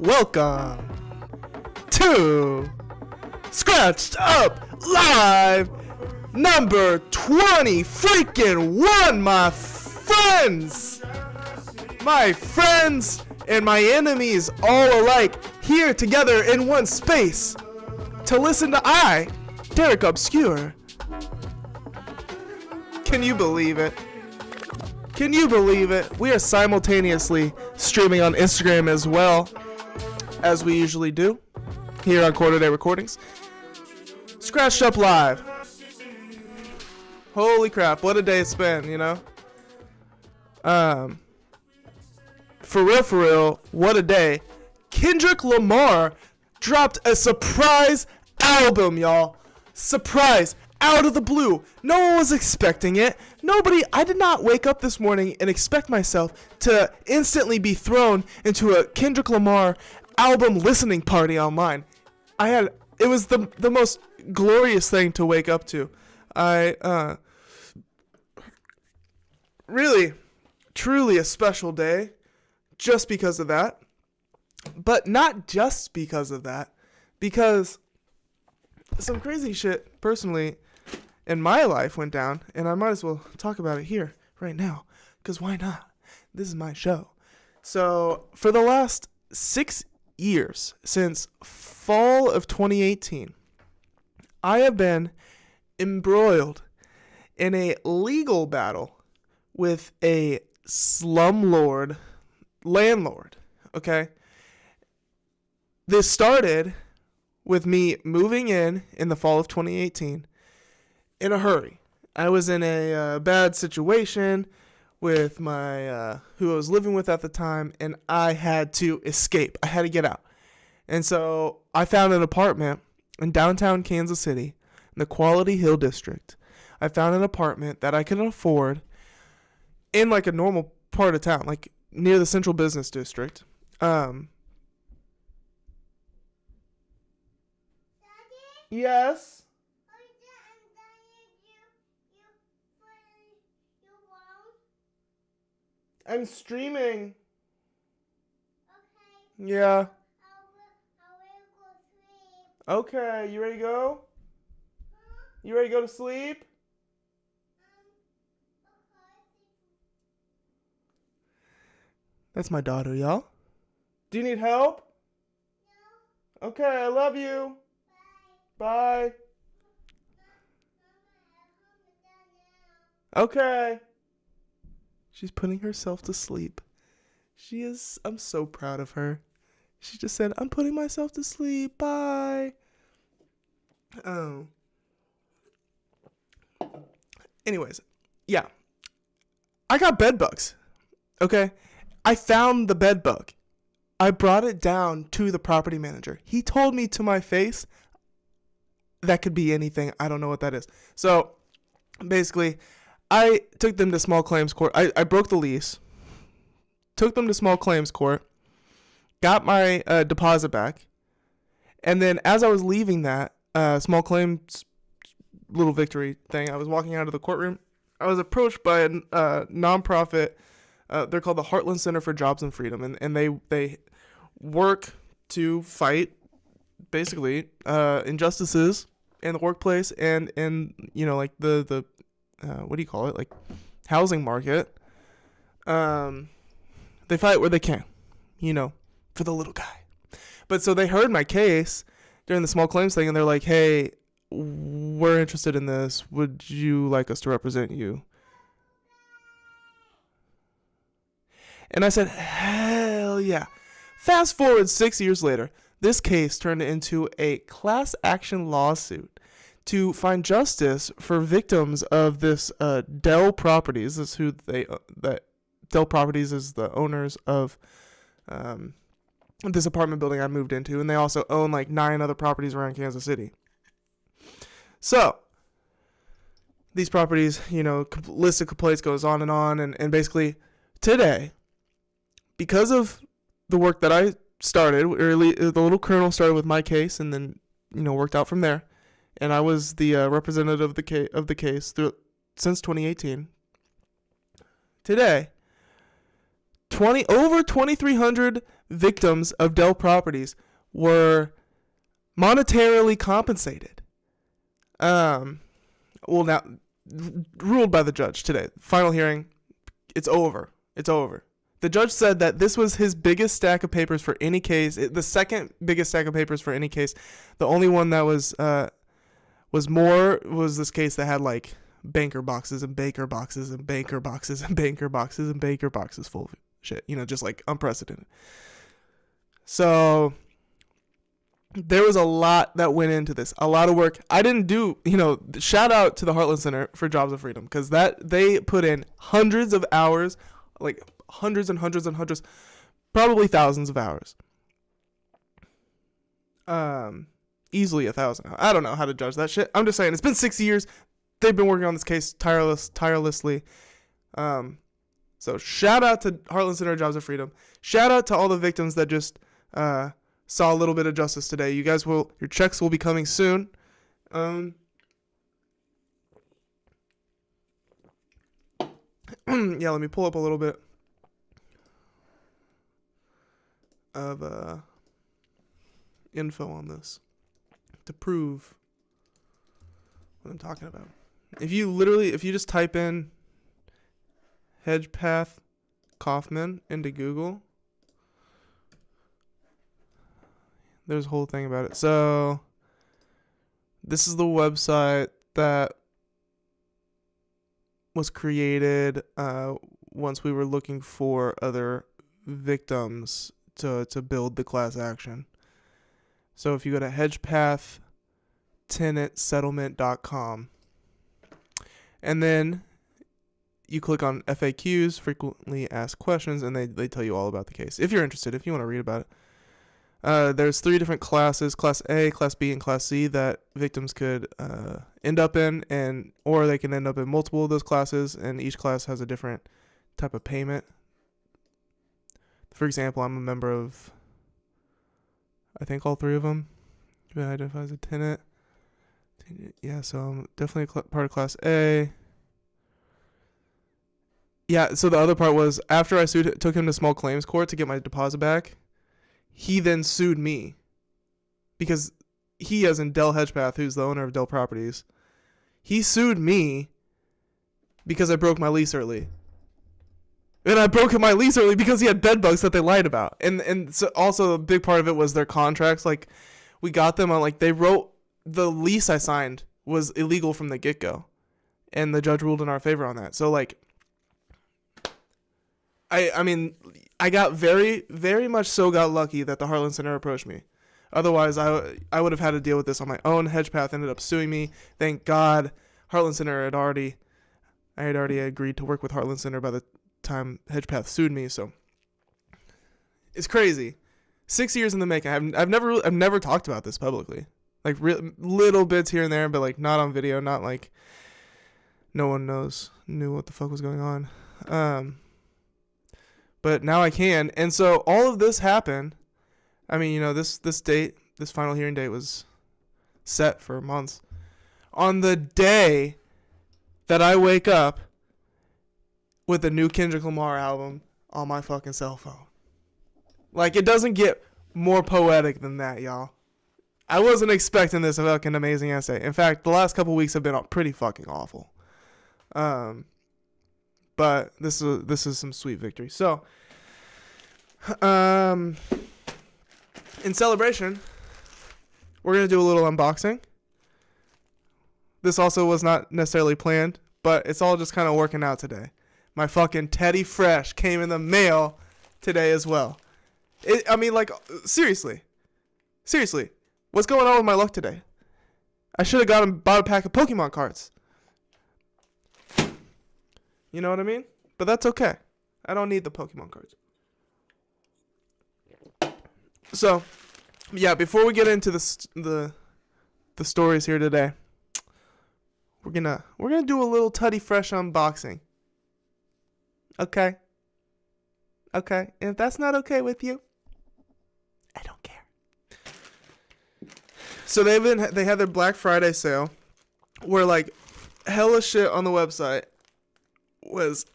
Welcome to Scratched Up Live number 20 freaking 1, my friends! My friends and my enemies all alike here together in one space to listen to I, Derek Obscure. Can you believe it? Can you believe it? We are simultaneously streaming on Instagram as well, as we usually do, here on Quarter Day Recordings. Scratched Up Live. Holy crap, what a day it's been, you know? For real, what a day. Kendrick Lamar dropped a surprise album, y'all. Surprise. Out of the blue. No one was expecting it. I did not wake up this morning and expect myself to instantly be thrown into a Kendrick Lamar album listening party online. It was the most glorious thing to wake up to. Really, truly a special day just because of that. But not just because of that, because some crazy shit personally in my life went down, and I might as well talk about it here right now, because why not? This is my show. So for the last 6 years, since fall of 2018, I have been embroiled in a legal battle with a landlord, okay? This started with me moving in the fall of 2018 in a hurry. I was in a bad situation with my who I was living with at the time, and I had to escape. I had to get out. And so I found an apartment in downtown Kansas City in the Quality Hill district. I found an apartment that I could afford in like a normal part of town, like near the central business district. Yes. I'm streaming. Okay. Yeah. I will go sleep. Okay, you ready to go? Huh? You ready to go to sleep? Okay. That's my daughter, y'all. Do you need help? No. Okay, I love you. Bye. Okay. She's putting herself to sleep. I'm so proud of her. She just said, I'm putting myself to sleep. Bye. Oh. Anyways, yeah. I got bed bugs. Okay? I found the bed bug. I brought it down to the property manager. He told me to my face, that could be anything. I don't know what that is. So, basically, I took them to small claims court. I broke the lease, took them to small claims court, got my deposit back, and then as I was leaving that small claims little victory thing, I was walking out of the courtroom. I was approached by a nonprofit. They're called the Heartland Center for Jobs and Freedom, and they work to fight basically injustices in the workplace and like the what do you call it? Like housing market. They fight where they can, for the little guy. But so they heard my case during the small claims thing, and they're like, hey, we're interested in this. Would you like us to represent you? And I said, hell yeah. Fast forward 6 years later, this case turned into a class action lawsuit to find justice for victims of this Dell Properties. This is who that Dell Properties is the owners of this apartment building I moved into, and they also own like 9 other properties around Kansas City. So these properties, list of complaints goes on, and basically today, because of the work that I started, the little colonel started with my case, and then worked out from there. And I was the representative of the case since 2018. Today, over 2,300 victims of Dell Properties were monetarily compensated. Well, now ruled by the judge today. Final hearing. It's over. The judge said that this was his biggest stack of papers for any case. The second biggest stack of papers for any case. The only one that was this case that had like banker boxes and banker boxes and banker boxes and banker boxes and banker boxes full of shit. Just like unprecedented. So there was a lot that went into this, a lot of work. I didn't do, shout out to the Heartland Center for Jobs of Freedom, because they put in hundreds of hours, like hundreds and hundreds and hundreds, probably thousands of hours. Easily 1,000. I don't know how to judge that shit. I'm just saying, it's been 6 years. They've been working on this case tirelessly. So shout out to Heartland Center Jobs of Freedom. Shout out to all the victims that just saw a little bit of justice today. You guys your checks will be coming soon. Yeah, let me pull up a little bit of info on this to prove what I'm talking about. If you just type in Hedgepath Kaufman into Google, there's a whole thing about it. So this is the website that was created once we were looking for other victims to build the class action. So if you go to hedgepathtenantsettlement.com and then you click on FAQs, frequently asked questions, and they tell you all about the case. If you're interested, if you want to read about it. There's 3 different classes, Class A, Class B, and Class C, that victims could end up in, or they can end up in multiple of those classes, and each class has a different type of payment. For example, I'm a member of, I think, all 3 of them. I identify as a tenant. Yeah, so I'm definitely part of Class A. Yeah, so the other part was, after I took him to small claims court to get my deposit back, he then sued me, because he, as in Dell Hedgepath, who's the owner of Dell Properties, he sued me because I broke my lease early. And I broke my lease early because he had bed bugs that they lied about. And so also a big part of it was their contracts. Like, we got them on, like, they wrote, the lease I signed was illegal from the get-go. And the judge ruled in our favor on that. So, like, I mean, I got very, very much so got lucky that the Heartland Center approached me. Otherwise, I would have had to deal with this on my own. Hedgepath ended up suing me. Thank God Heartland Center I had already agreed to work with Heartland Center by the time Hedgepath sued me. So it's crazy. 6 years in the making. I've never talked about this publicly. Like, little bits here and there, but like not on video. Not like no one knew what the fuck was going on. But now I can. And so all of this happened. I mean, this final hearing date was set for months. On the day that I wake up with the new Kendrick Lamar album on my fucking cell phone. Like, it doesn't get more poetic than that, y'all. I wasn't expecting this fucking amazing essay. In fact, the last couple weeks have been pretty fucking awful. But this is some sweet victory. So, in celebration, we're going to do a little unboxing. This also was not necessarily planned, but it's all just kind of working out today. My fucking Teddy Fresh came in the mail today as well. Seriously. What's going on with my luck today? I should have bought a pack of Pokemon cards. You know what I mean? But that's okay. I don't need the Pokemon cards. So, yeah, before we get into the stories here today, we're gonna do a little Teddy Fresh unboxing. Okay? Okay. And if that's not okay with you, I don't care. So they had their Black Friday sale where, like, hella shit on the website was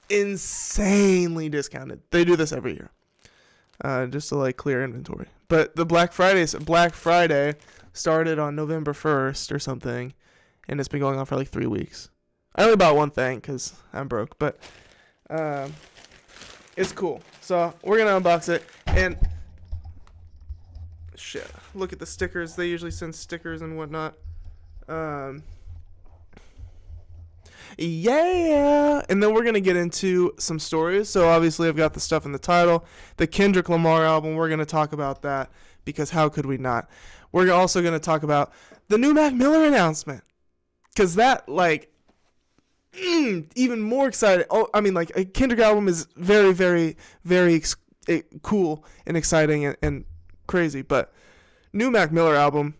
insanely discounted. They do this every year. just to like clear inventory. But the Black Friday started on November 1st or something, and it's been going on for like 3 weeks. I only bought one thing because I'm broke, but it's cool. So we're gonna unbox it, and shit, look at the stickers. They usually send stickers and whatnot. Yeah, and then we're gonna get into some stories. So obviously I've got the stuff in the title, the Kendrick Lamar album. We're gonna talk about that because how could we not? We're also gonna talk about the new Mac Miller announcement, because that, like, even more exciting. Oh, I mean, like, a Kendrick album is very, very, very cool and exciting and crazy, but new Mac Miller album,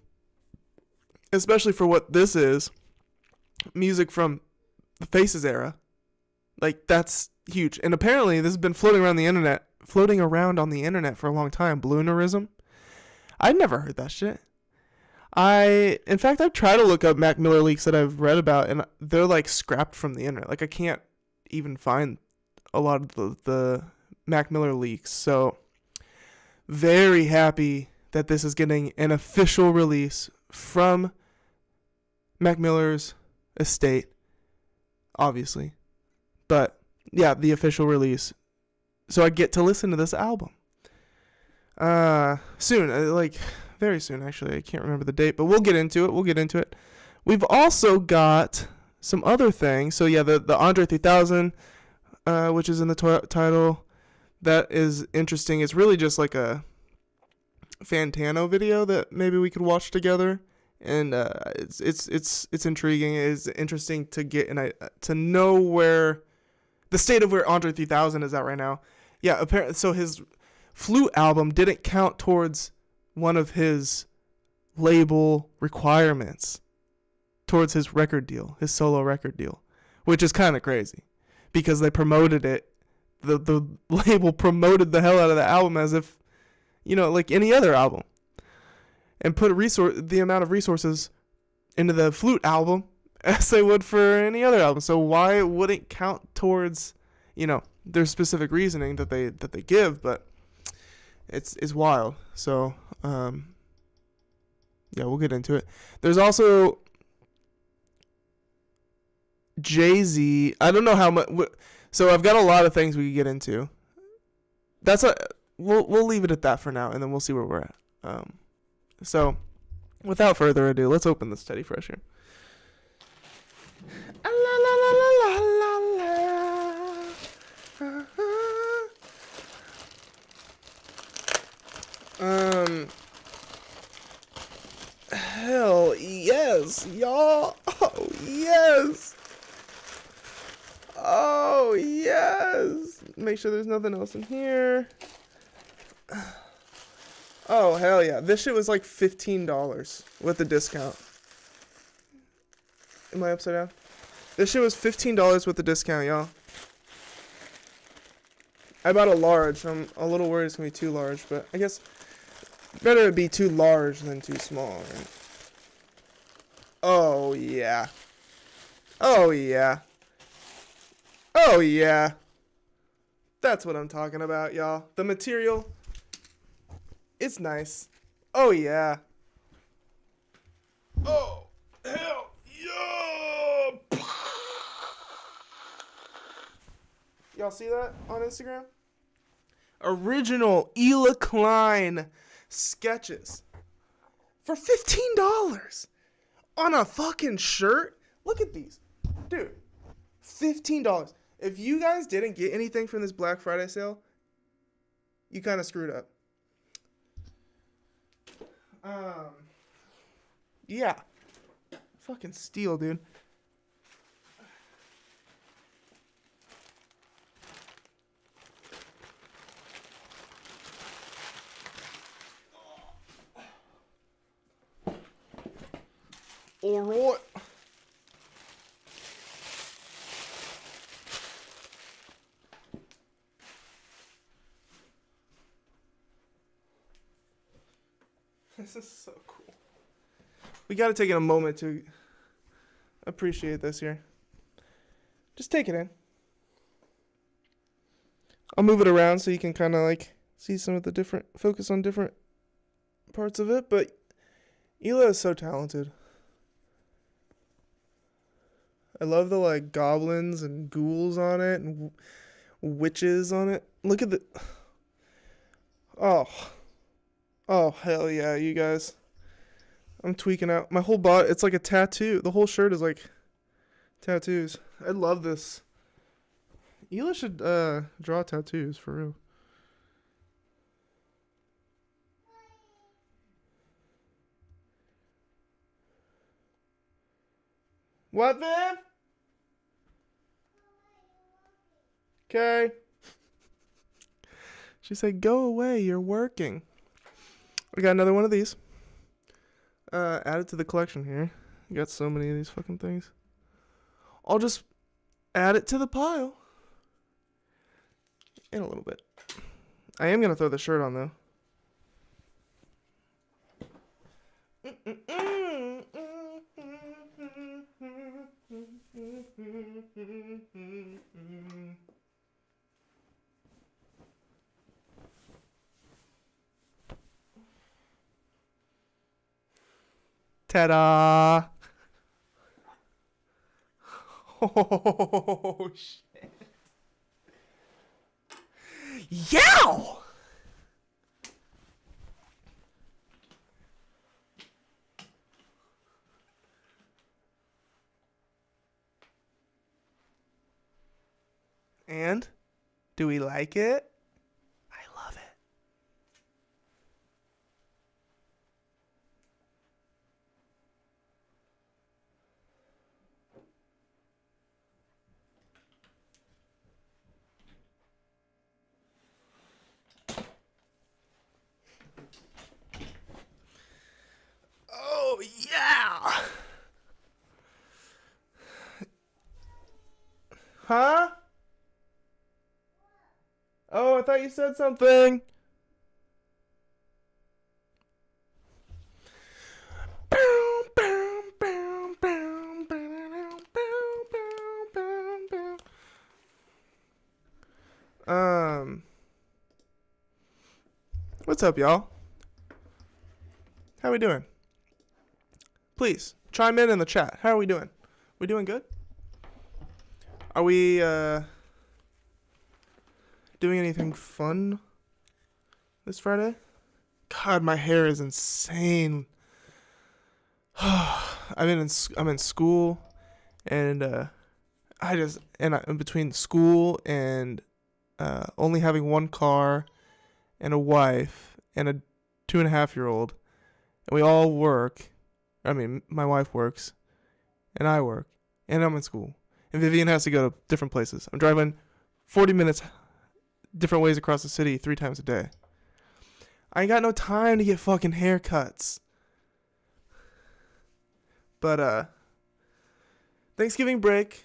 especially for what this is, music from the Faces era, like, that's huge. And apparently this has been floating around on the internet for a long time. Balloonerism. I'd never heard that shit. In fact, I've tried to look up Mac Miller leaks that I've read about, and they're like scrapped from the internet. Like, I can't even find a lot of the Mac Miller leaks. So very happy that this is getting an official release from Mac Miller's estate, obviously. But yeah, the official release. So I get to listen to this album. Soon, like very soon actually. I can't remember the date, but we'll get into it. We've also got some other things. So yeah, the André 3000, which is in the title. That is interesting. It's really just like a Fantano video that maybe we could watch together. And it's intriguing. It's interesting to get to know where the state of where André 3000 is at right now. Yeah, apparently. So his Flute album didn't count towards one of his label requirements towards his record deal, his solo record deal, which is kind of crazy because they promoted it. The label promoted the hell out of the album as if, like any other album, and put the amount of resources into the Flute album as they would for any other album. So why it wouldn't count towards, their specific reasoning that they give, but it's wild. So yeah, we'll get into it. There's also Jay-Z. I don't know how much. So I've got a lot of things we could get into. We'll leave it at that for now, and then we'll see where we're at. So without further ado, let's open this Teddy Fresh here. Hell yes, y'all. Oh yes. Oh yes. Make sure there's nothing else in here. Oh hell yeah. This shit was like $15 with the discount. Am I upside down? This shit was $15 with the discount, y'all. I bought a large. I'm a little worried it's gonna be too large, but I guess better it be too large than too small, right? Oh yeah. Oh yeah. Oh yeah. That's what I'm talking about, y'all. The material, it's nice. Oh yeah. Oh hell yeah. Y'all see that on Instagram? Original Ela Klein sketches for $15 on a fucking shirt. Look at these, dude. $15. If you guys didn't get anything from this Black Friday sale, you kind of screwed up. Yeah, fucking steal, dude. All right. This is so cool. We got to take a moment to appreciate this here. Just take it in. I'll move it around so you can kind of like see some of the different, focus on different parts of it, but Ela is so talented. I love the like goblins and ghouls on it and witches on it. Look at the oh hell yeah, you guys. I'm tweaking out. My whole body, it's like a tattoo. The whole shirt is like tattoos. I love this. Ela should draw tattoos for real. What, Viv? Okay. She said, go away, you're working. We got another one of these. Add it to the collection here. You got so many of these fucking things. I'll just add it to the pile. In a little bit. I am going to throw the shirt on, though. Ta-da! Oh, shit. Yow! And? Do we like it? I love it. Oh, yeah! Huh? Oh, I thought you said something. What's up, y'all? How we doing? Please, chime in the chat. How are we doing? We doing good? Are we, doing anything fun this Friday? God, my hair is insane. I'm in school, and in between school and only having one car and a wife and a 2.5-year-old, and we all work. I mean, my wife works, and I work, and I'm in school, and Vivian has to go to different places. I'm driving 40 minutes different ways across the city 3 times a day. I ain't got no time to get fucking haircuts. But Thanksgiving break.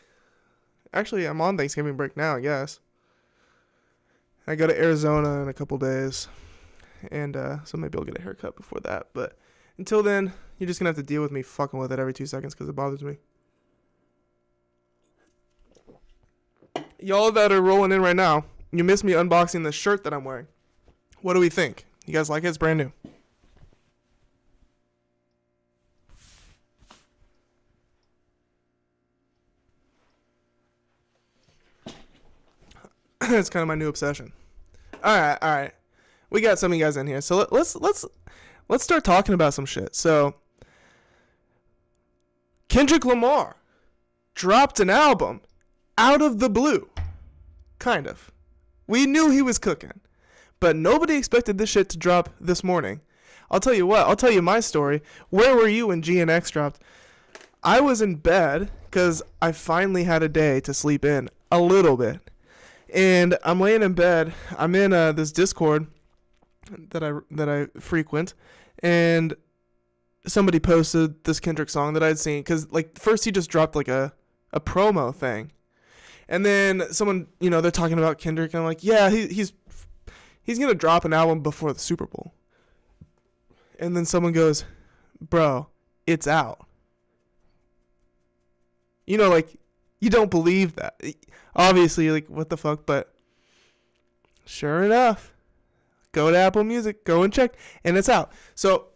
Actually, I'm on Thanksgiving break now, I guess. I go to Arizona in a couple days, and so maybe I'll get a haircut before that. But until then, you're just gonna have to deal with me fucking with it every 2 seconds because it bothers me. Y'all that are rolling in right now, you missed me unboxing the shirt that I'm wearing. What do we think? You guys like it? It's brand new. It's kind of my new obsession. All right. We got some of you guys in here, so let's start talking about some shit. So, Kendrick Lamar dropped an album out of the blue, kind of. We knew he was cooking, but nobody expected this shit to drop this morning. I'll tell you what. I'll tell you my story. Where were you when GNX dropped? I was in bed because I finally had a day to sleep in a little bit. And I'm laying in bed. I'm in this Discord that I frequent, and somebody posted this Kendrick song that I'd seen because like first he just dropped like a promo thing, and then someone they're talking about Kendrick, and I'm like, yeah, he's gonna drop an album before the Super Bowl, and then someone goes, bro, it's out. Like you don't believe that. Obviously, like, what the fuck, but sure enough, Go to Apple Music. Go and check. And it's out. So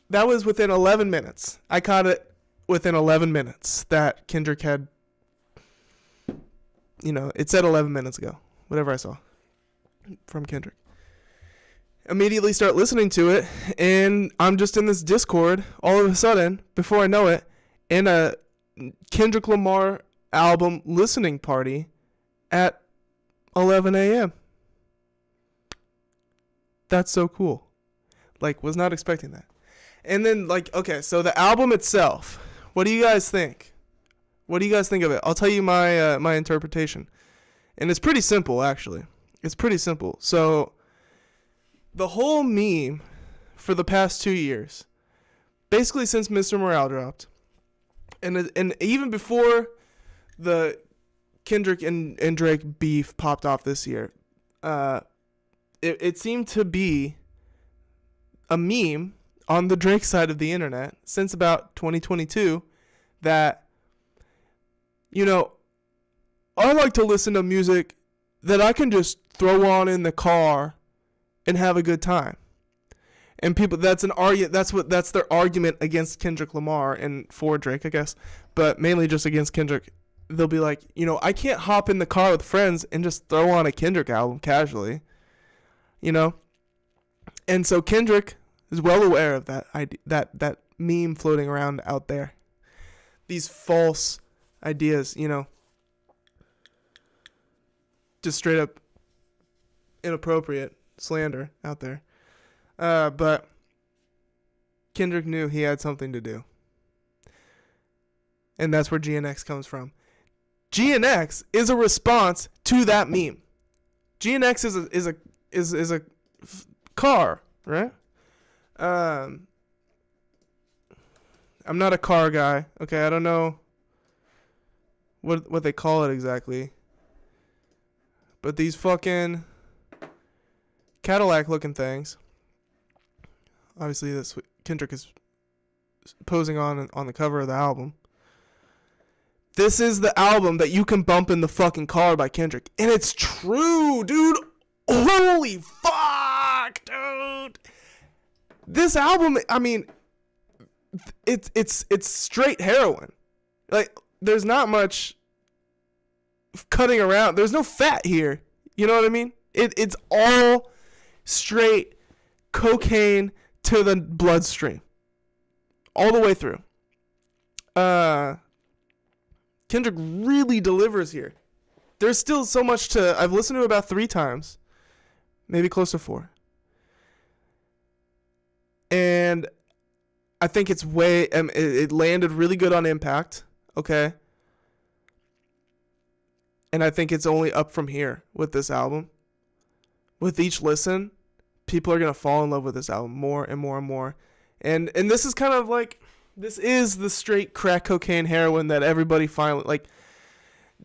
that was within 11 minutes. I caught it within 11 minutes that Kendrick had, it said 11 minutes ago. Whatever I saw from Kendrick. Immediately start listening to it, and I'm just in this Discord all of a sudden, before I know it, in a Kendrick Lamar album listening party at 11 a.m. That's so cool. Like, was not expecting that. And then, okay, so the album itself, what do you guys think? What do you guys think of it? I'll tell you my interpretation. And it's pretty simple, actually. It's pretty simple. So the whole meme for the past 2 years, basically since Mr. Morale dropped, and even before the Kendrick and Drake beef popped off this year, it seemed to be a meme on the Drake side of the internet since about 2022 that, I like to listen to music that I can just throw on in the car and have a good time. And people, that's their argument against Kendrick Lamar and for Drake, I guess, but mainly just against Kendrick. They'll be like, I can't hop in the car with friends and just throw on a Kendrick album casually, And so Kendrick is well aware of that meme floating around out there. These false ideas, just straight up inappropriate slander out there. But Kendrick knew he had something to do. And that's where GNX comes from. GNX is a response to that meme. GNX is a car, right? I'm not a car guy. Okay, I don't know what they call it exactly. But these fucking Cadillac looking things. Obviously that's what Kendrick is posing on the cover of the album. This is the album that you can bump in the fucking car by Kendrick. And it's true, dude. Holy fuck, dude. This album, I mean, it's straight heroin. Like, there's not much cutting around. There's no fat here. You know what I mean? It's all straight cocaine to the bloodstream. All the way through. Kendrick really delivers here. There's still so much I've listened to it about 3 times. Maybe close to 4. And I think it's it landed really good on impact. Okay. And I think it's only up from here with this album. With each listen, people are going to fall in love with this album more and more and more. And this is kind of like, this is the straight crack cocaine heroin that everybody finally, like,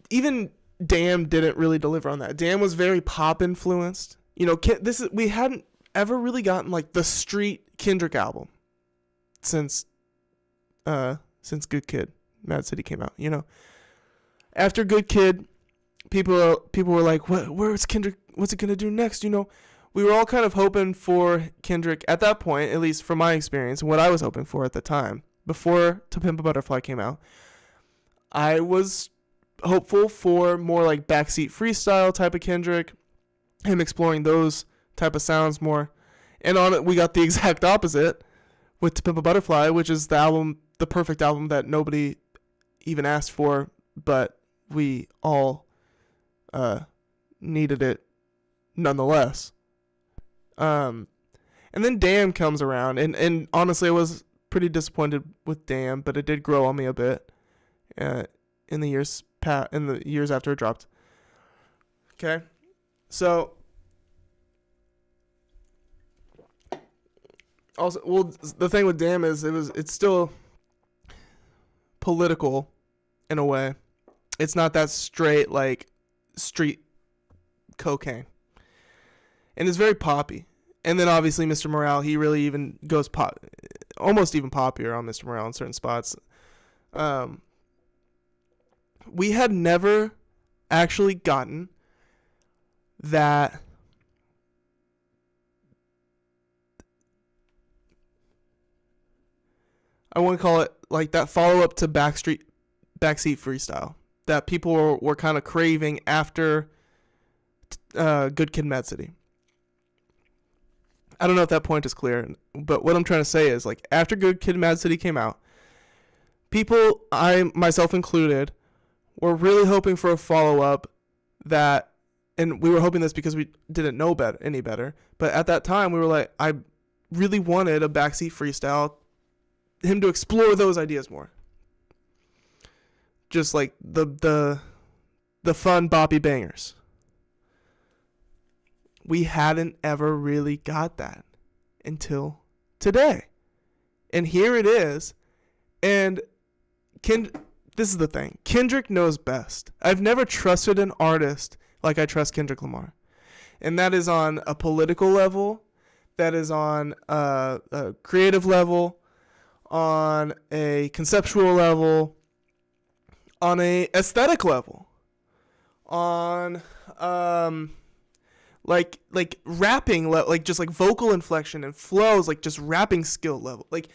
even Damn didn't really deliver on that. Damn was very pop influenced. We hadn't ever really gotten like the street Kendrick album since Good Kid, Mad City came out. After Good Kid, people were like, where's Kendrick? What's it gonna do next? We were all kind of hoping for Kendrick at that point, at least from my experience and what I was hoping for at the time, before To Pimp a Butterfly came out. I was hopeful for more like backseat freestyle type of Kendrick, him exploring those type of sounds more. And on it, we got the exact opposite with To Pimp a Butterfly, which is the perfect album that nobody even asked for, but we all needed it nonetheless. And then Damn comes around, and honestly, I was pretty disappointed with Damn, but it did grow on me a bit in the years after it dropped. Okay, so also, the thing with Damn is it's still political in a way. It's not that straight like street cocaine. And it's very poppy. And then obviously Mr. Morale, he really even goes almost even poppier on Mr. Morale in certain spots. We had never actually gotten that I want to call it like that follow-up to Backseat Freestyle that people were kind of craving after Good Kid, Mad City. I don't know if that point is clear, but what I'm trying to say is, like, after Good Kid, Mad City came out, people, I myself included, were really hoping for a follow-up that, and we were hoping this because we didn't know any better, but at that time we were like, I really wanted a Backseat Freestyle, him to explore those ideas more. Just like the fun boppy bangers. We hadn't ever really got that until today. And here it is. And this is the thing. Kendrick knows best. I've never trusted an artist like I trust Kendrick Lamar. And that is on a political level. That is on a creative level. On a conceptual level. On a aesthetic level. On like rapping, like just like vocal inflection and flows, like just rapping skill level. Like,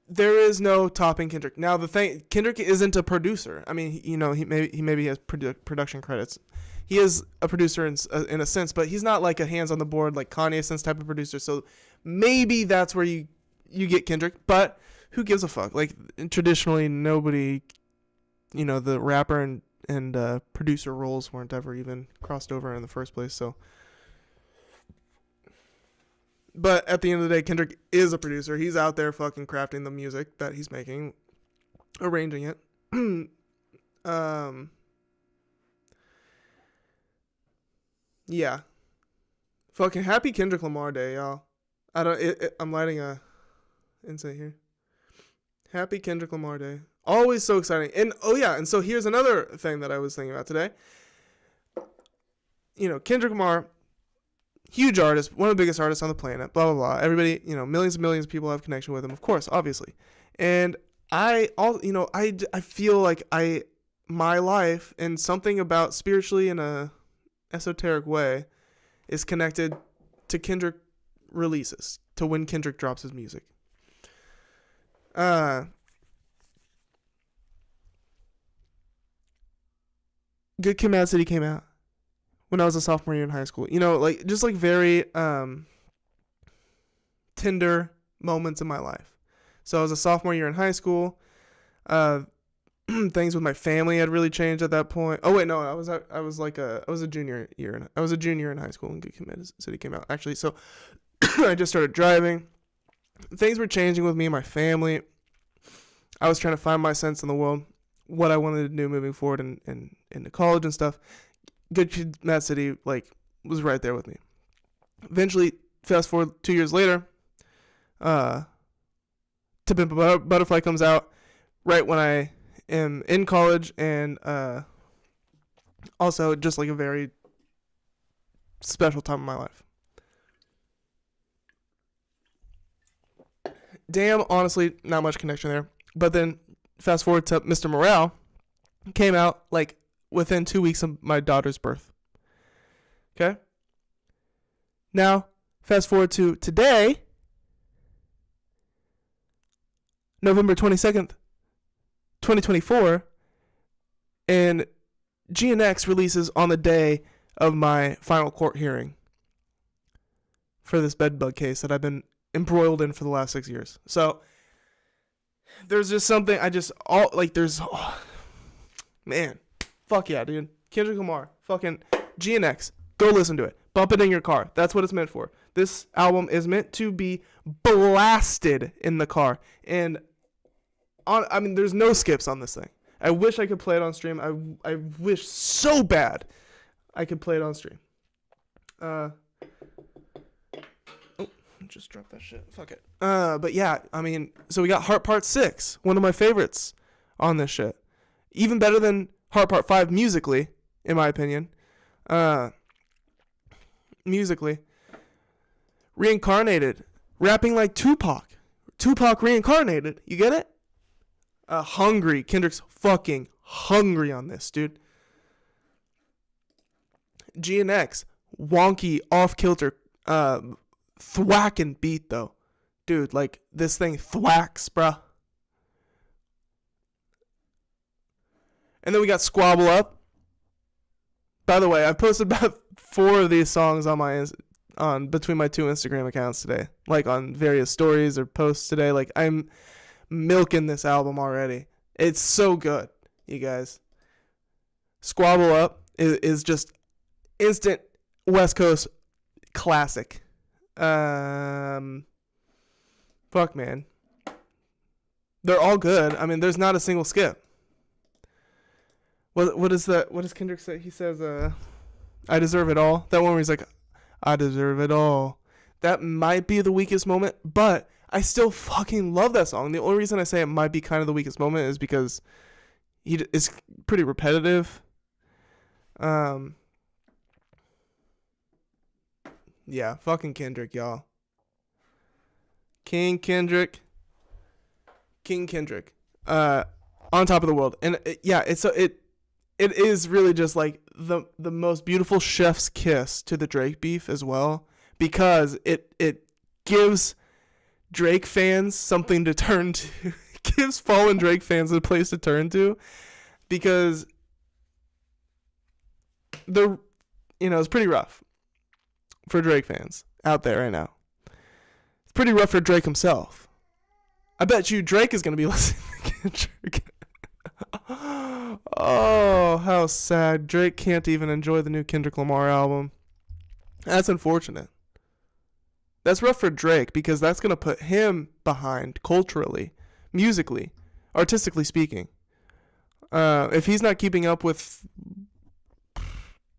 there is no topping Kendrick. Now the thing, Kendrick isn't a producer. I mean, you know, he maybe has production credits. He is a producer in a sense, but he's not like a hands on the board like Kanye sense type of producer. So maybe that's where you get Kendrick. But who gives a fuck? Like, traditionally, nobody, you know, the rapper and producer roles weren't ever even crossed over in the first place. So, but at the end of the day, Kendrick is a producer. He's out there fucking crafting the music that he's making, arranging it. Yeah, fucking happy Kendrick Lamar Day, y'all. I'm lighting a insight here. Happy Kendrick Lamar Day. Always so exciting. And and so here's another thing that I was thinking about today. You know, Kendrick Lamar, huge artist, one of the biggest artists on the planet, blah, blah, blah. Everybody, you know, millions and millions of people have connection with him, of course, obviously. And I feel like my life and something about spiritually in a esoteric way is connected to Kendrick releases, to when Kendrick drops his music. Good Kid, Mad City came out when I was a sophomore year in high school. You know, like, just like very tender moments in my life. So I was a sophomore year in high school. Things with my family had really changed at that point. Oh wait, no, I was a junior year. I was a junior in high school when Good Kid, Mad City came out. Actually, so I just started driving. Things were changing with me and my family. I was trying to find my sense in the world, what I wanted to do moving forward and into college and stuff. Good Kid, Mad City, like, was right there with me. Eventually, fast forward 2 years later, To Pimp a Butterfly comes out right when I am in college, and also just like a very special time in my life. Damn, honestly, not much connection there. But then fast forward to Mr. Morale came out like within 2 weeks of my daughter's birth. Okay? Now, fast forward to today, November 22nd, 2024, and GNX releases on the day of my final court hearing for this bedbug case that I've been embroiled in for the last 6 years. So there's just something man, fuck yeah, dude. Kendrick Lamar, fucking GNX, go listen to it. Bump it in your car. That's what it's meant for. This album is meant to be blasted in the car. And there's no skips on this thing. I wish I could play it on stream. I wish so bad I could play it on stream. Just drop that shit. Fuck it. But yeah, I mean, so we got Heart Part 6, one of my favorites on this shit. Even better than Heart Part 5 musically, in my opinion. Musically. Reincarnated. Rapping like Tupac. Tupac reincarnated. You get it? Hungry. Kendrick's fucking hungry on this, dude. GNX. Wonky, off-kilter, thwacking beat, though. dude, like, this thing thwacks, bruh. And then we got Squabble Up. By the way, I've posted about 4 of these songs on between my 2 Instagram accounts today, like on various stories or posts today. Like, I'm milking this album already. It's so good, you guys. Squabble Up is just instant West Coast classic. Fuck, man. They're all good. I mean, there's not a single skip. What does Kendrick say? He says, I deserve it all. That one where he's like, I deserve it all. That might be the weakest moment, but I still fucking love that song. The only reason I say it might be kind of the weakest moment is because it's pretty repetitive. Yeah, fucking Kendrick, y'all. King Kendrick. On top of the world. And it is really just like the most beautiful chef's kiss to the Drake beef as well, because it gives Drake fans something to turn to. It gives fallen Drake fans a place to turn to, because it's pretty rough for Drake fans out there right now. It's pretty rough for Drake himself. I bet you Drake is going to be listening to Kendrick. Oh, how sad. Drake can't even enjoy the new Kendrick Lamar album. That's unfortunate. That's rough for Drake, because that's going to put him behind culturally, musically, artistically speaking. If he's not keeping up with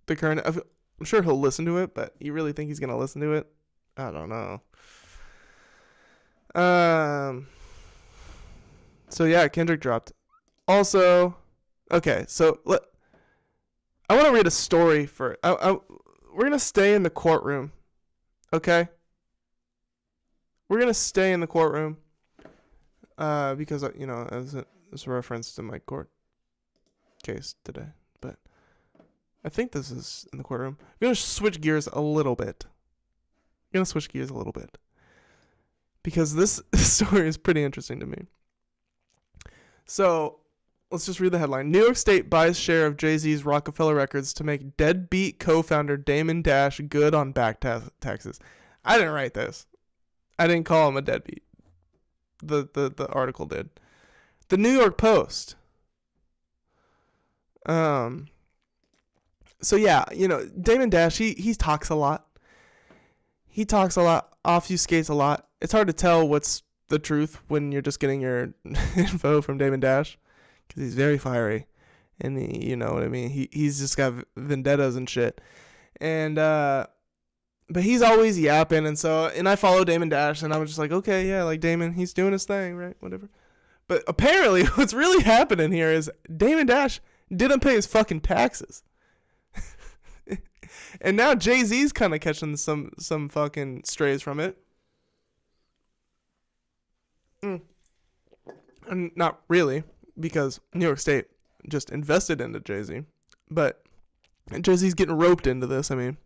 the current... I'm sure he'll listen to it, but you really think he's going to listen to it? I don't know. So yeah, Kendrick dropped. Also, okay, so I want to read a story for... we're going to stay in the courtroom, okay? We're going to stay in the courtroom because, as a reference to my court case today. But I think this is in the courtroom. I'm going to switch gears a little bit. Because this story is pretty interesting to me. So, let's just read the headline. New York State buys share of Jay-Z's Rockefeller Records to make deadbeat co-founder Damon Dash good on back taxes. I didn't write this. I didn't call him a deadbeat. The article did. The New York Post. So yeah, Damon Dash, he talks a lot. Obfuscates a lot. It's hard to tell what's the truth when you're just getting your info from Damon Dash, because he's very fiery, and you know what I mean. He's just got vendettas and shit, and but he's always yapping, and I follow Damon Dash, and I was just like, okay, yeah, like Damon, he's doing his thing, right, whatever. But apparently, what's really happening here is Damon Dash didn't pay his fucking taxes. And now Jay-Z's kind of catching some fucking strays from it. And not really, because New York State just invested into Jay-Z. But Jay-Z's getting roped into this. I mean,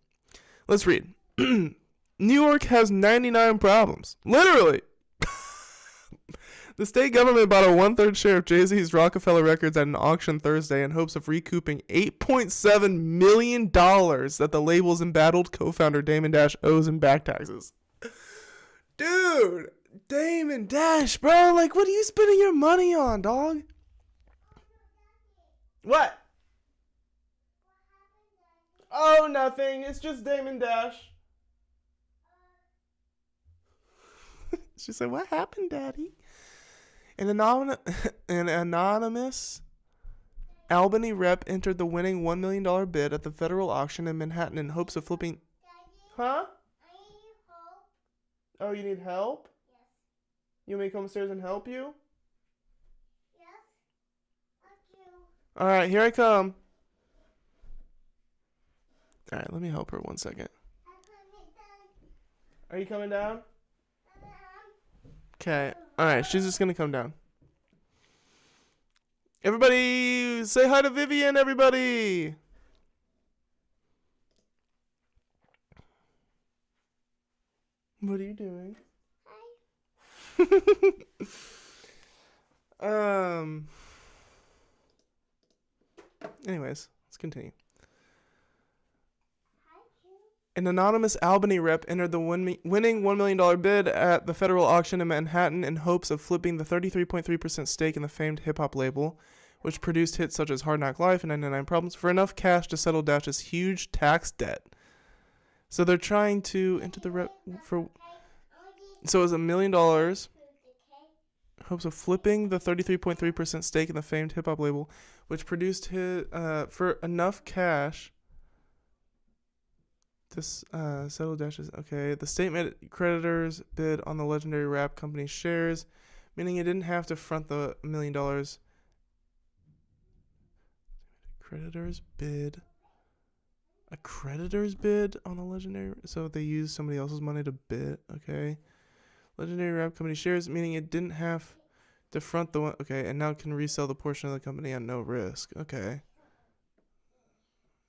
let's read. New York has 99 problems. Literally. The state government bought a 1/3 share of Jay-Z's Rockefeller Records at an auction Thursday in hopes of recouping $8.7 million that the label's embattled co-founder Damon Dash owes in back taxes. Dude, Damon Dash, bro, like, what are you spending your money on, dog? What? Oh, nothing. It's just Damon Dash. She said, what happened, Daddy? An anonymous Albany rep entered the winning $1 million bid at the federal auction in Manhattan in hopes of flipping... Huh? I need help. Oh, you need help? Yes. You want me to come upstairs and help you? Yes. Thank you. All right, here I come. All right, let me help her 1 second. Are you coming down? Okay. All right, she's just going to come down. Everybody, say hi to Vivian, everybody. What are you doing? Anyways, let's continue. An anonymous Albany rep entered the winning $1 million bid at the federal auction in Manhattan in hopes of flipping the 33.3% stake in the famed hip-hop label, which produced hits such as Hard Knock Life and 99 Problems, for enough cash to settle Dash's huge tax debt. So they're trying to enter the rep for... So it was $1 million. Hopes of flipping the 33.3% stake in the famed hip-hop label, which produced hit for enough cash... This settle Dash's okay. The state made creditors bid on the legendary rap company's shares, meaning it didn't have to front the $1 million. Creditors bid. A creditor's bid on the legendary. So they used somebody else's money to bid. Okay. Legendary rap company shares, meaning it didn't have to front the one. Okay, and now it can resell the portion of the company at no risk. Okay.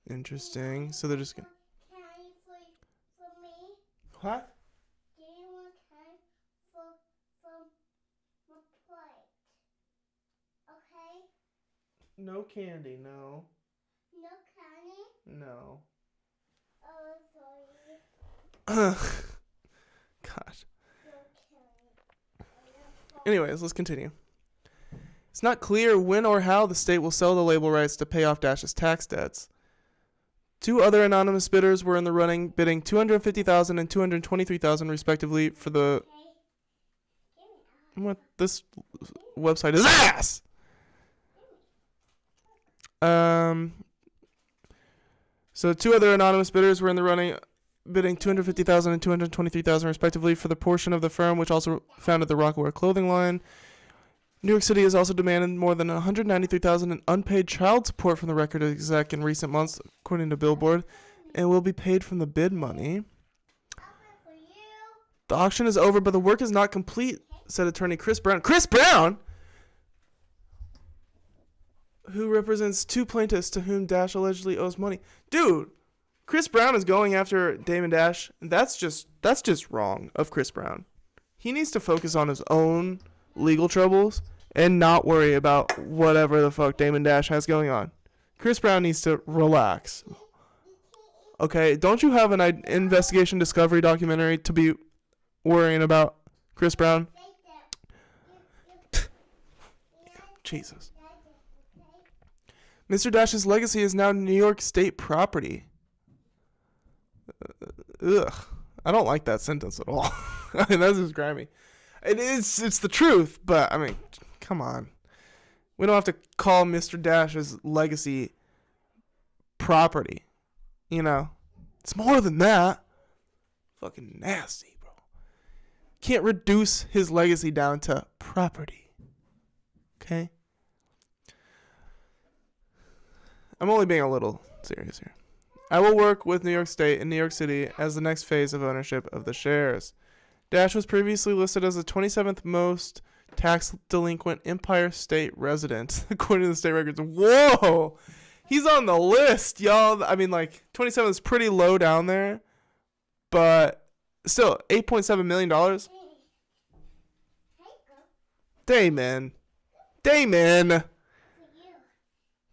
Interesting. So they're just gonna. What? Do you want time from my plate? Okay? No candy, no. No candy? No. Oh, sorry. Gosh. No candy. Anyways, let's continue. It's not clear when or how the state will sell the label rights to pay off Dash's tax debts. Two other anonymous bidders were in the running, bidding $250,000 and $223,000 respectively for the... What? This website is ass! So two other anonymous bidders were in the running, bidding $250,000 and $223,000 respectively for the portion of the firm which also founded the Rockaware clothing line. New York City has also demanded more than $193,000 in unpaid child support from the record exec in recent months, according to Billboard, and will be paid from the bid money. The auction is over, but the work is not complete, said attorney Chris Brown. Chris Brown, who represents two plaintiffs to whom Dash allegedly owes money. Dude, Chris Brown is going after Damon Dash. That's just wrong of Chris Brown. He needs to focus on his own legal troubles and not worry about whatever the fuck Damon Dash has going on. Chris Brown needs to relax. Okay, don't you have an investigation discovery documentary to be worrying about, Chris Brown? Jesus. Mr. Dash's legacy is now New York State property. Ugh. I don't like that sentence at all. I mean, that's just grimy. It's the truth, but I mean, come on. We don't have to call Mr. Dash's legacy property. You know, it's more than that. Fucking nasty, bro. Can't reduce his legacy down to property. Okay? I'm only being a little serious here. I will work with New York State and New York City as the next phase of ownership of the shares. Dash was previously listed as the 27th most tax delinquent Empire State resident, according to the state records. Whoa! He's on the list, y'all. I mean, like, 27 is pretty low down there, but still, $8.7 million. Damon.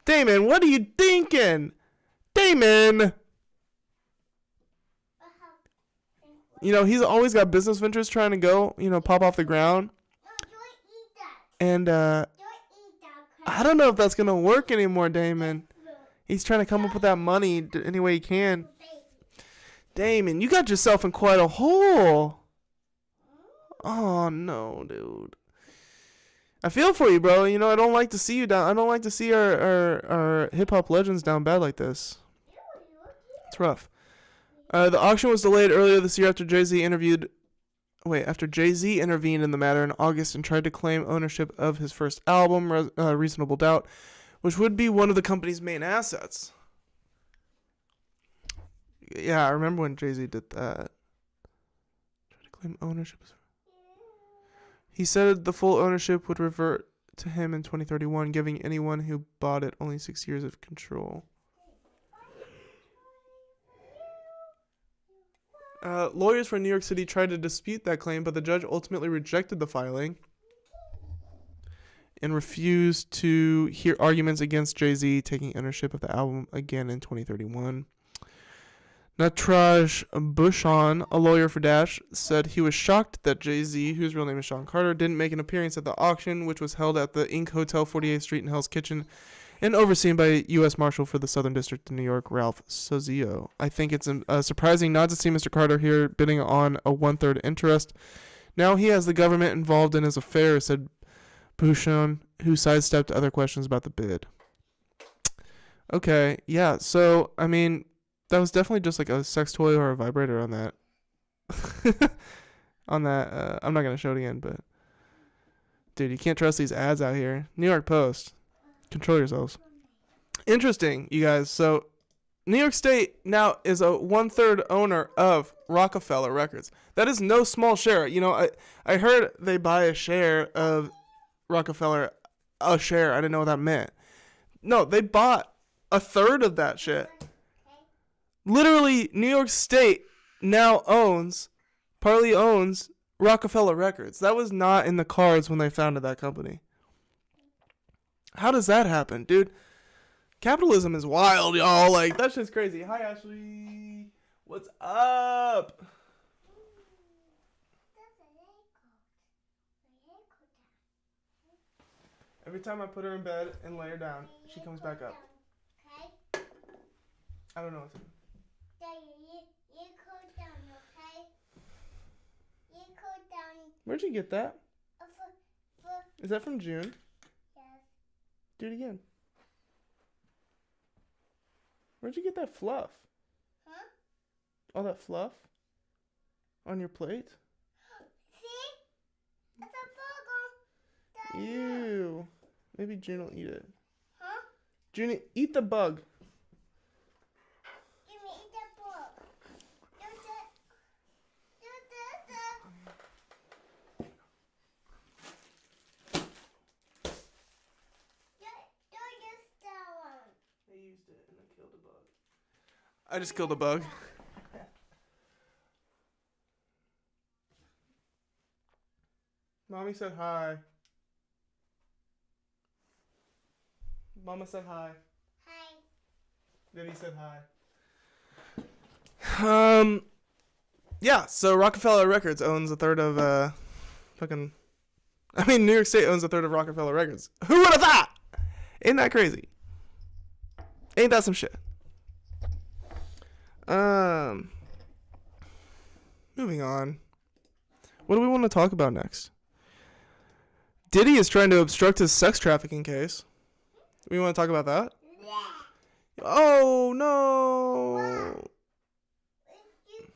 Damon, what are you thinking? Damon! You know, he's always got business ventures trying to go, pop off the ground. And, I don't know if that's going to work anymore, Damon. He's trying to come up with that money any way he can. Damon, you got yourself in quite a hole. Oh, no, dude. I feel for you, bro. I don't like to see you down. I don't like to see our hip-hop legends down bad like this. It's rough. The auction was delayed earlier this year after Jay-Z intervened in the matter in August and tried to claim ownership of his first album, Reasonable Doubt, which would be one of the company's main assets. Yeah, I remember when Jay-Z did that. Tried to claim ownership. He said the full ownership would revert to him in 2031, giving anyone who bought it only 6 years of control. Lawyers for New York City tried to dispute that claim, but the judge ultimately rejected the filing and refused to hear arguments against Jay-Z taking ownership of the album again in 2031. Natraj Bhushan, a lawyer for Dash, said he was shocked that Jay-Z, whose real name is Sean Carter, didn't make an appearance at the auction, which was held at the Ink Hotel, 48th Street in Hell's Kitchen, and overseen by U.S. Marshal for the Southern District of New York, Ralph Sozio. I think it's surprising not to see Mr. Carter here bidding on a one-third interest. Now he has the government involved in his affairs, said Bhushan, who sidestepped other questions about the bid. Okay, yeah, so, I mean, that was definitely just like a sex toy or a vibrator on that. I'm not going to show it again, but... Dude, you can't trust these ads out here. New York Post. Control yourselves. Interesting, you guys. So, New York State now is a one-third owner of Rockefeller Records. That is no small share. You know, I heard they buy a share of Rockefeller. A share. I didn't know what that meant. No, they bought a third of that shit. Literally, New York State now partly owns Rockefeller Records. That was not in the cards when they founded that company. How does that happen, dude? Capitalism is wild, y'all. Like, that shit's crazy. Hi, Ashley. What's up? Every time I put her in bed and lay her down, she comes back up. I don't know what to do. You cool down, okay? You cool down. Where'd you get that? For Is that from June? yes. Do it again. Where'd you get that fluff? Huh? All that fluff? On your plate? See? It's a burger. Ew. Maybe June will eat it. Huh? June, eat the bug. Give me the book. Do use that one. I used it and I killed a bug. I just killed a bug. Mommy said hi. Mama said hi. Hi. Daddy said hi. Yeah, so Rockefeller Records owns a third of, New York State owns a third of Rockefeller Records. Who would have thought? Ain't that crazy? Ain't that some shit? Moving on. What do we want to talk about next? Diddy is trying to obstruct his sex trafficking case. We want to talk about that? Yeah. Oh, no. You need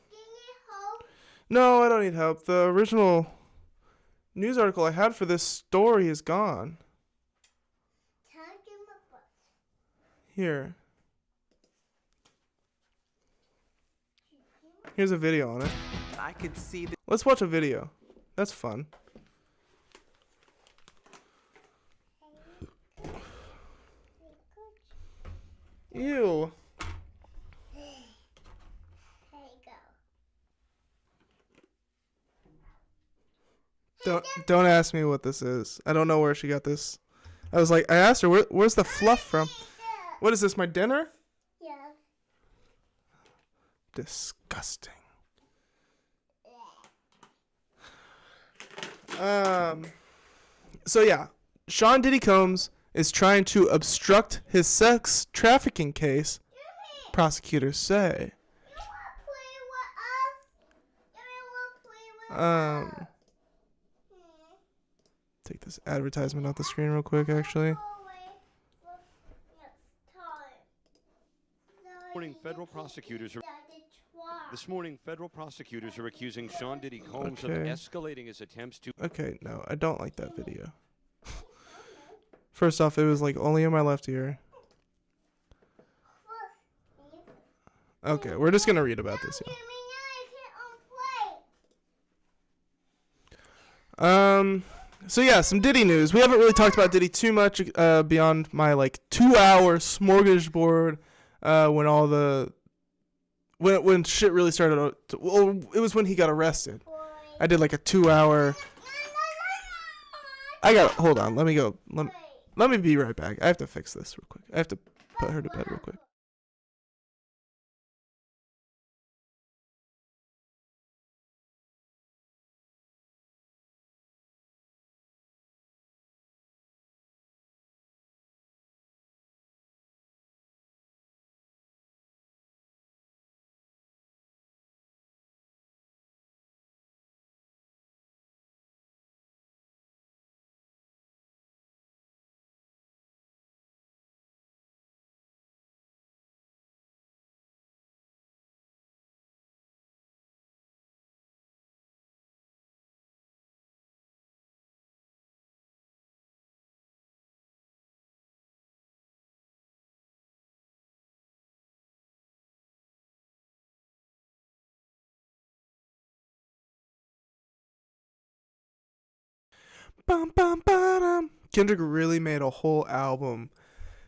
help? No, I don't need help. The original news article I had for this story is gone. Tell him about. Here. Here's a video on it. I could see the Let's watch a video. That's fun. Ew. There you go. Don't ask me what this is. I don't know where she got this. I was like, I asked her, where's the fluff from? What is this, my dinner? Yeah. Disgusting. So yeah, Sean Diddy Combs is trying to obstruct his sex trafficking case, Jimmy, prosecutors say. you want to play with us? Jimmy want to play with us? Take this advertisement off the screen real quick, actually. This morning, federal prosecutors are accusing Sean Diddy Combs of Okay. escalating his attempts to... Okay, no, I don't like that video. First off, it was like only in my left ear. Okay, we're just gonna read about this. Yeah. So yeah, some Diddy news. We haven't really talked about Diddy too much beyond my like 2-hour smorgasbord when all the when shit really started. Well, it was when he got arrested. Boy. I did like a 2-hour. I got. Hold on. Let me go. Let me be right back. I have to fix this real quick. I have to put her to bed real quick. Bum, bum, ba-dum. Kendrick really made a whole album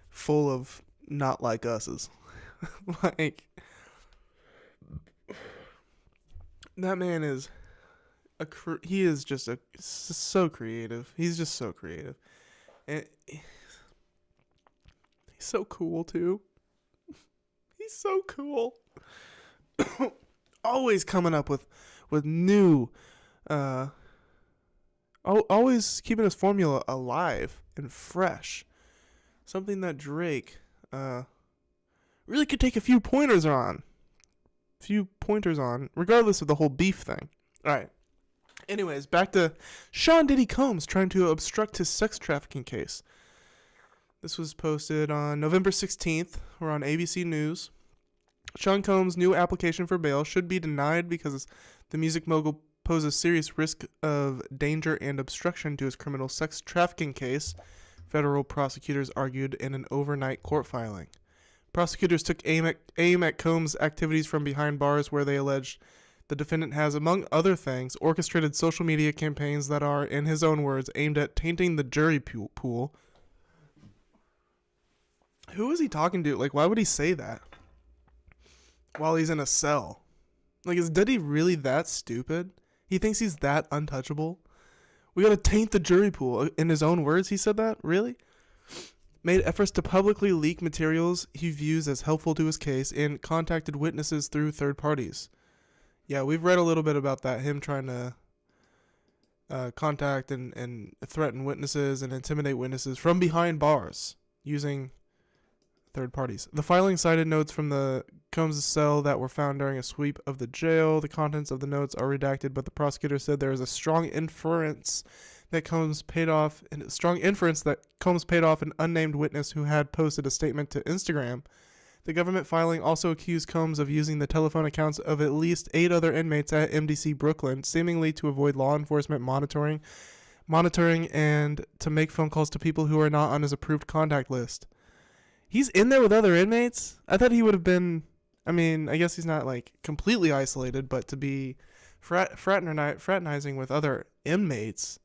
full of not like us's. Like, that man is he is just so creative. He's just so creative. And he's so cool too. He's so cool. Always coming up with new always keeping his formula alive and fresh. Something that Drake really could take a few pointers on. Regardless of the whole beef thing. Alright. Anyways, back to Sean Diddy Combs trying to obstruct his sex trafficking case. This was posted on November 16th. We're on ABC News. Sean Combs' new application for bail should be denied because the music mogul poses serious risk of danger and obstruction to his criminal sex trafficking case, federal prosecutors argued in an overnight court filing. Prosecutors took aim at Combs' activities from behind bars, where they alleged the defendant has, among other things, orchestrated social media campaigns that are, in his own words, aimed at tainting the jury pool. Who is he talking to? Like, why would he say that while he's in a cell? Like, is Diddy really that stupid? He thinks he's that untouchable? We gotta taint the jury pool. In his own words, he said that? Really? Made efforts to publicly leak materials he views as helpful to his case and contacted witnesses through third parties. Yeah, we've read a little bit about that. Him trying to contact and threaten witnesses and intimidate witnesses from behind bars using third parties. The filing cited notes from the Combs' cell that were found during a sweep of the jail. The contents of the notes are redacted, but the prosecutor said there is a strong inference that Combs paid off an unnamed witness who had posted a statement to Instagram. The government filing also accused Combs of using the telephone accounts of at least 8 other inmates at MDC Brooklyn, seemingly to avoid law enforcement monitoring and to make phone calls to people who are not on his approved contact list. He's in there with other inmates? I thought he would have been, I mean, I guess he's not like completely isolated, but to be fraternizing with other inmates.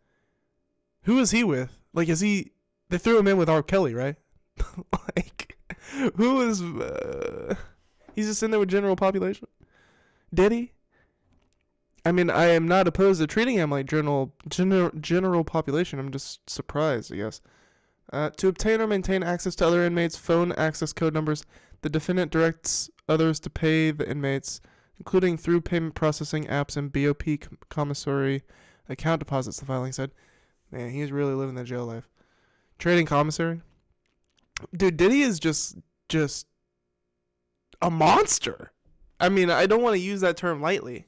Who is he with? Like, they threw him in with R. Kelly, right? Like, who is, he's just in there with general population? Did he? I mean, I am not opposed to treating him like general population. I'm just surprised, I guess. To obtain or maintain access to other inmates' phone access code numbers, the defendant directs others to pay the inmates, including through payment processing apps and BOP commissary account deposits, the filing said. Man, he's really living the jail life. Trading commissary? Dude, Diddy is just a monster. I mean, I don't want to use that term lightly.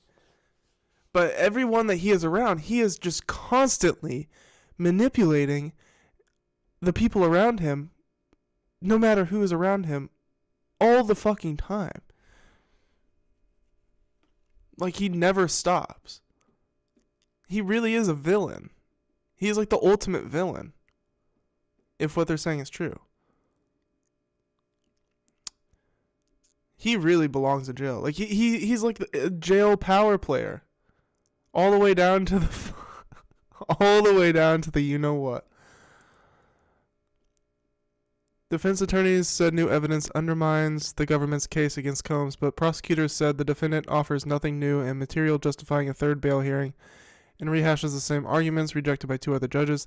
But everyone that he is around, he is just constantly manipulating the people around him, no matter who is around him, all the fucking time. Like, he never stops. He really is a villain. He is like the ultimate villain, if what they're saying is true. He really belongs in jail. Like, he's like a jail power player. All the way down to the you know what. Defense attorneys said new evidence undermines the government's case against Combs, but prosecutors said the defendant offers nothing new and material justifying a third bail hearing and rehashes the same arguments rejected by 2 other judges.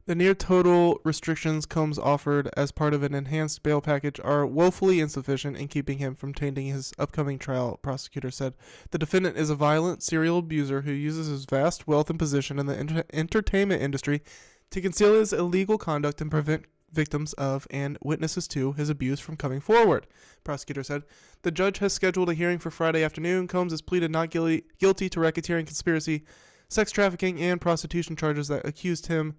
The near total restrictions Combs offered as part of an enhanced bail package are woefully insufficient in keeping him from tainting his upcoming trial, prosecutors said. The defendant is a violent serial abuser who uses his vast wealth and position in the entertainment industry to conceal his illegal conduct and prevent victims of and witnesses to his abuse from coming forward, prosecutor said. The judge has scheduled a hearing for Friday afternoon. Combs has pleaded not guilty to racketeering, conspiracy, sex trafficking, and prostitution charges that accused him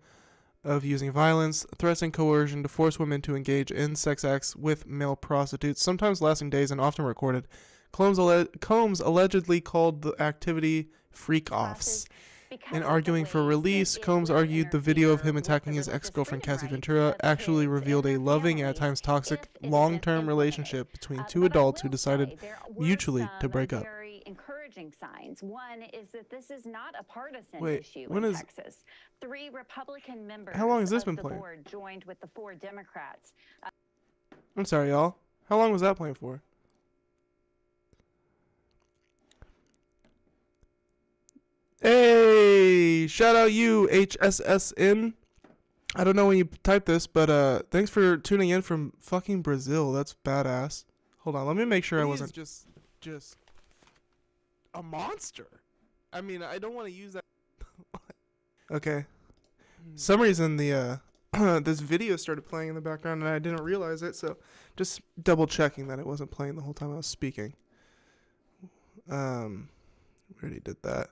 of using violence, threats, and coercion to force women to engage in sex acts with male prostitutes, sometimes lasting days and often recorded. Combs allegedly called the activity freak-offs. In arguing for release, Combs argued the video of him attacking his ex-girlfriend Cassie Ventura actually revealed a loving, at times toxic, long-term relationship between 2 adults who decided mutually to break up. Encouraging signs. One is that this is not a partisan issue in Texas. 3 Republican members How long has this of been the playing? board joined with the 4 Democrats. I'm sorry, y'all. How long was that playing for? Hey, shout out you, HSSN. I don't know when you type this, but thanks for tuning in from fucking Brazil. That's badass. Hold on, let me make sure I wasn't just a monster. I mean, I don't want to use that. Okay. Some reason the this video started playing in the background and I didn't realize it, so just double checking that it wasn't playing the whole time I was speaking. We already did that.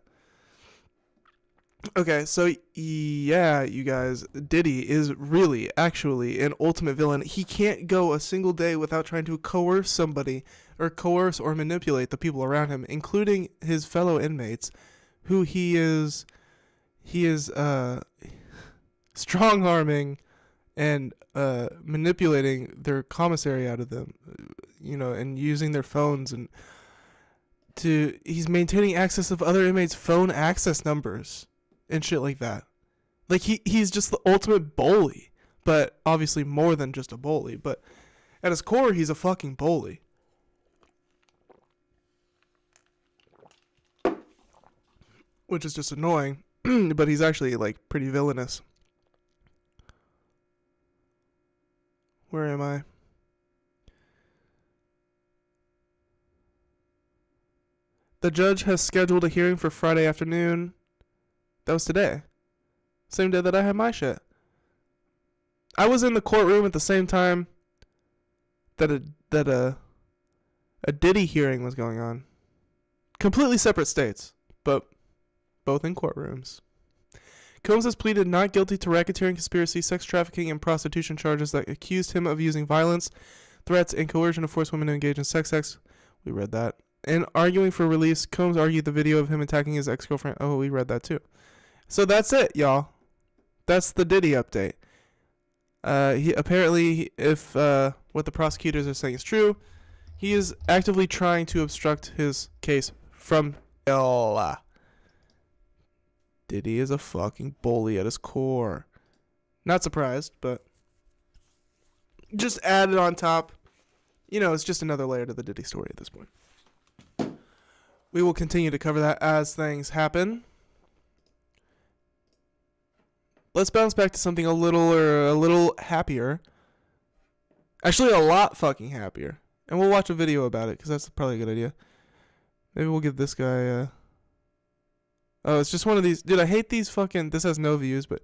Okay, so yeah, you guys, Diddy is really, actually, an ultimate villain. He can't go a single day without trying to coerce somebody, or coerce or manipulate the people around him, including his fellow inmates, who he is strong-arming and manipulating their commissary out of them, and using their phones, and he's maintaining access of other inmates' phone access numbers and shit like that. Like, he's just the ultimate bully, but obviously more than just a bully, but at his core, he's a fucking bully. Which is just annoying, but he's actually, like, pretty villainous. Where am I? The judge has scheduled a hearing for Friday afternoon. That was today. Same day that I had my shit. I was in the courtroom at the same time that a Diddy hearing was going on. Completely separate states, but both in courtrooms. Combs has pleaded not guilty to racketeering, conspiracy, sex trafficking, and prostitution charges that accused him of using violence, threats, and coercion to force women to engage in sex acts. We read that. In arguing for release, Combs argued the video of him attacking his ex-girlfriend. Oh, we read that too. So that's it, y'all. That's the Diddy update. He apparently, if what the prosecutors are saying is true, he is actively trying to obstruct his case from Ella. Diddy is a fucking bully at his core. Not surprised, but just added on top. It's just another layer to the Diddy story at this point. We will continue to cover that as things happen. Let's bounce back to something a little happier. Actually, a lot fucking happier. And we'll watch a video about it, because that's probably a good idea. Maybe we'll give this guy Oh, it's just one of these. Dude, I hate these fucking. This has no views, but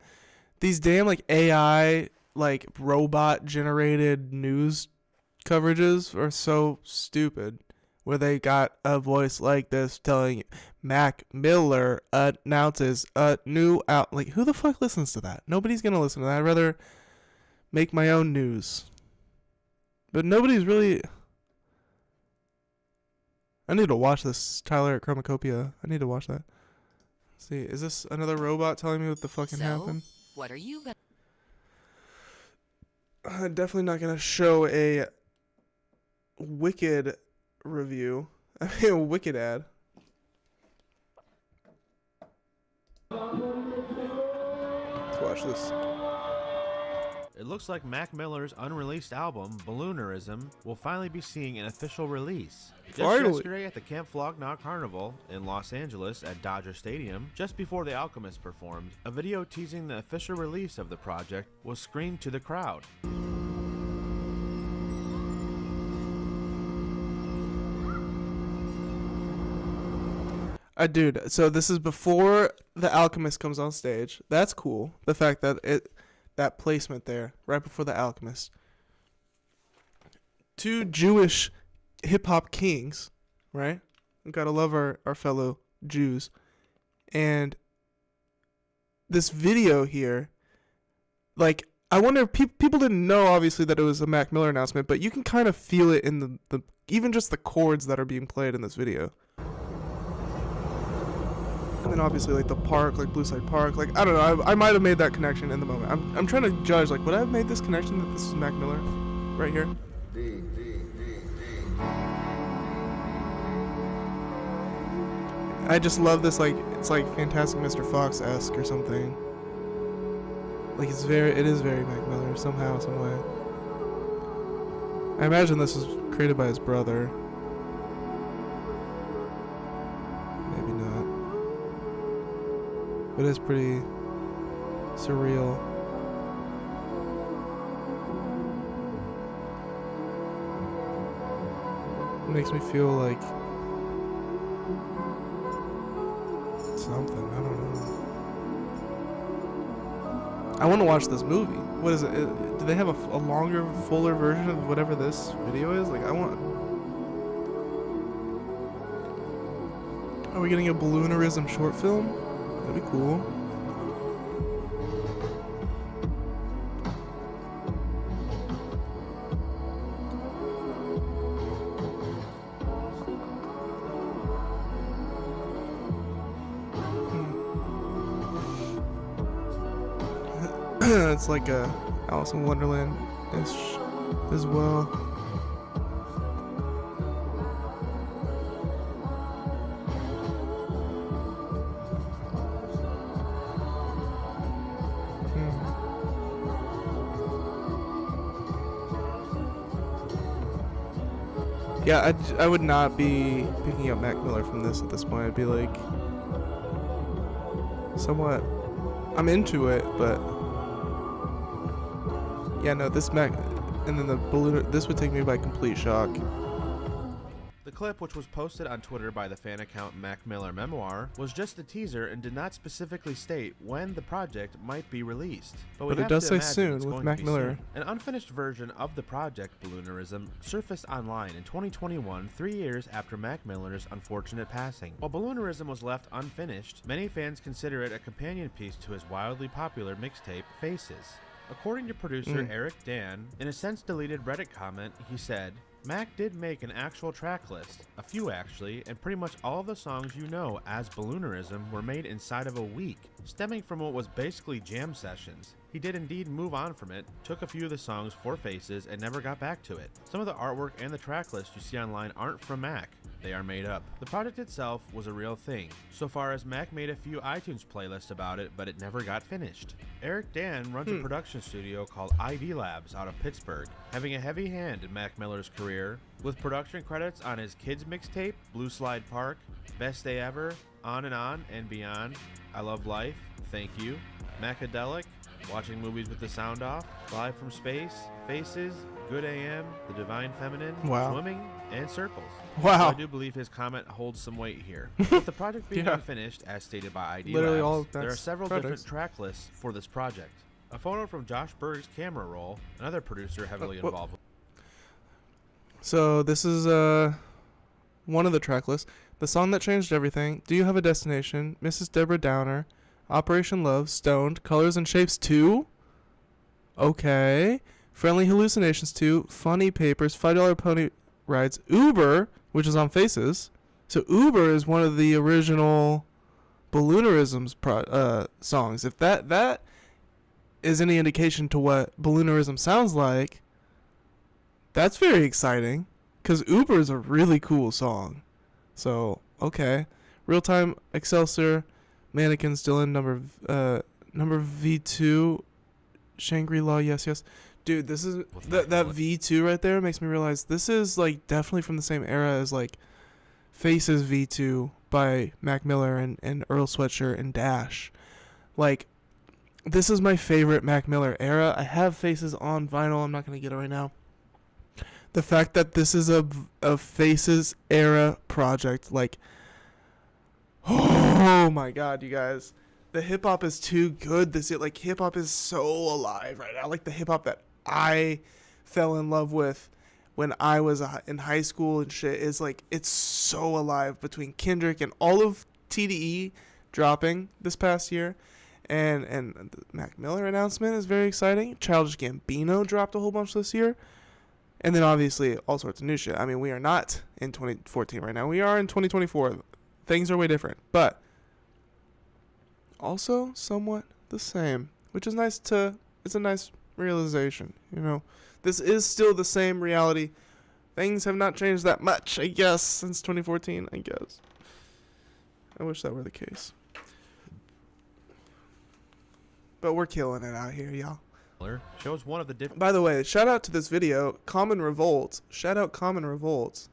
these damn, like, AI, like, robot generated news coverages are so stupid. Where they got a voice like this telling Mac Miller announces a new out. Like, who the fuck listens to that? Nobody's gonna listen to that. I'd rather make my own news. But nobody's really. I need to watch this Tyler at Chromacopia. I need to watch that. Let's see, is this another robot telling me what the fucking happened? What are you gonna? I'm definitely not gonna show a Wicked review. I mean, a Wicked ad. watch this. It looks like Mac Miller's unreleased album, Balloonerism, will finally be seeing an official release. Just Finally. yesterday at the Camp Flog Gnaw Carnival in Los Angeles at Dodger Stadium, just before The Alchemist performed, a video teasing the official release of the project was screened to the crowd. Dude, so this is before The Alchemist comes on stage. That's cool. The fact that that placement there, right before The Alchemist. Two Jewish hip-hop kings, right? We gotta love our fellow Jews. And this video here, like, I wonder if people didn't know, obviously, that it was a Mac Miller announcement, but you can kind of feel it in the even just the chords that are being played in this video. And then obviously like the park, like Blue Side Park, like I don't know, I might have made that connection in the moment. I'm trying to judge, like would I have made this connection that this is Mac Miller right here? I just love this, like it's like Fantastic Mr. Fox-esque or something. Like it is very Mac Miller somehow, some way. I imagine this was created by his brother. Maybe not. It is pretty surreal. It makes me feel like something. I don't know. I want to watch this movie. What is it? Do they have a longer, fuller version of whatever this video is? Like, I want. Are we getting a balloonerism short film? That'd be cool. It's like a Alice in Wonderland-ish as well. Yeah, I would not be picking up Mac Miller from this at this point. I'd be like, somewhat, I'm into it, but yeah, no, this Mac, and then the balloon, this would take me by complete shock. The clip, which was posted on Twitter by the fan account Mac Miller Memoir, was just a teaser and did not specifically state when the project might be released. But it does say soon with Mac Miller. An unfinished version of the project Balloonerism surfaced online in 2021, 3 years after Mac Miller's unfortunate passing. While Balloonerism was left unfinished, many fans consider it a companion piece to his wildly popular mixtape, Faces. According to producer Eric Dan, in a since-deleted Reddit comment, he said, Mac did make an actual track list, a few actually, and pretty much all of the songs you know as Balloonerism were made inside of a week, stemming from what was basically jam sessions. He did indeed move on from it, took a few of the songs for Faces, and never got back to it. Some of the artwork and the track list you see online aren't from Mac. They are made up. The project itself was a real thing, so far as Mac made a few iTunes playlists about it, but it never got finished. Eric Dan runs a production studio called ID Labs out of Pittsburgh, having a heavy hand in Mac Miller's career, with production credits on his kids mixtape, Blue Slide Park, Best Day Ever, On and Beyond, I Love Life, Thank You, Macadelic, Watching Movies with the Sound Off, Live from Space, Faces, Good AM, The Divine Feminine, Swimming, and Circles. Wow. So I do believe his comment holds some weight here. With the project being unfinished, as stated by ID Labs, there are several different track lists for this project. A photo from Josh Berg's camera roll, another producer heavily involved. So this is one of the track lists. The Song That Changed Everything, Do You Have a Destination, Mrs. Deborah Downer, Operation Love, Stoned, Colors and Shapes 2. Okay. Friendly Hallucinations 2, Funny Papers, $5 Pony Rides, Uber, which is on Faces. So Uber is one of the original Balloonerism's songs. If that is any indication to what Balloonerism sounds like, that's very exciting, because Uber is a really cool song. So, okay. Real Time, Excelsior, Mannequins, Dylan, Number V2, Shangri-La, yes. Dude, this is that V2 right there makes me realize this is like definitely from the same era as like Faces V2 by Mac Miller and Earl Sweatshirt and Dash. Like, this is my favorite Mac Miller era. I have Faces on vinyl. I'm not going to get it right now. The fact that this is a Faces era project, like, oh my God, you guys. The hip hop is too good. Like, hip hop is so alive right now. Like, the hip hop that I fell in love with when I was in high school and shit is like, it's so alive between Kendrick and all of TDE dropping this past year. And the Mac Miller announcement is very exciting. Childish Gambino dropped a whole bunch this year. And then obviously all sorts of new shit. I mean, we are not in 2014 right now. We are in 2024. Things are way different. But also somewhat the same, which is nice it's a nice realization, you know. This is still the same reality. Things have not changed that much, I guess, since 2014, I guess. I wish that were the case. But we're killing it out here, y'all. Shows one of the different. By the way, shout out to this video, Common Revolt. Shout out Common Revolt.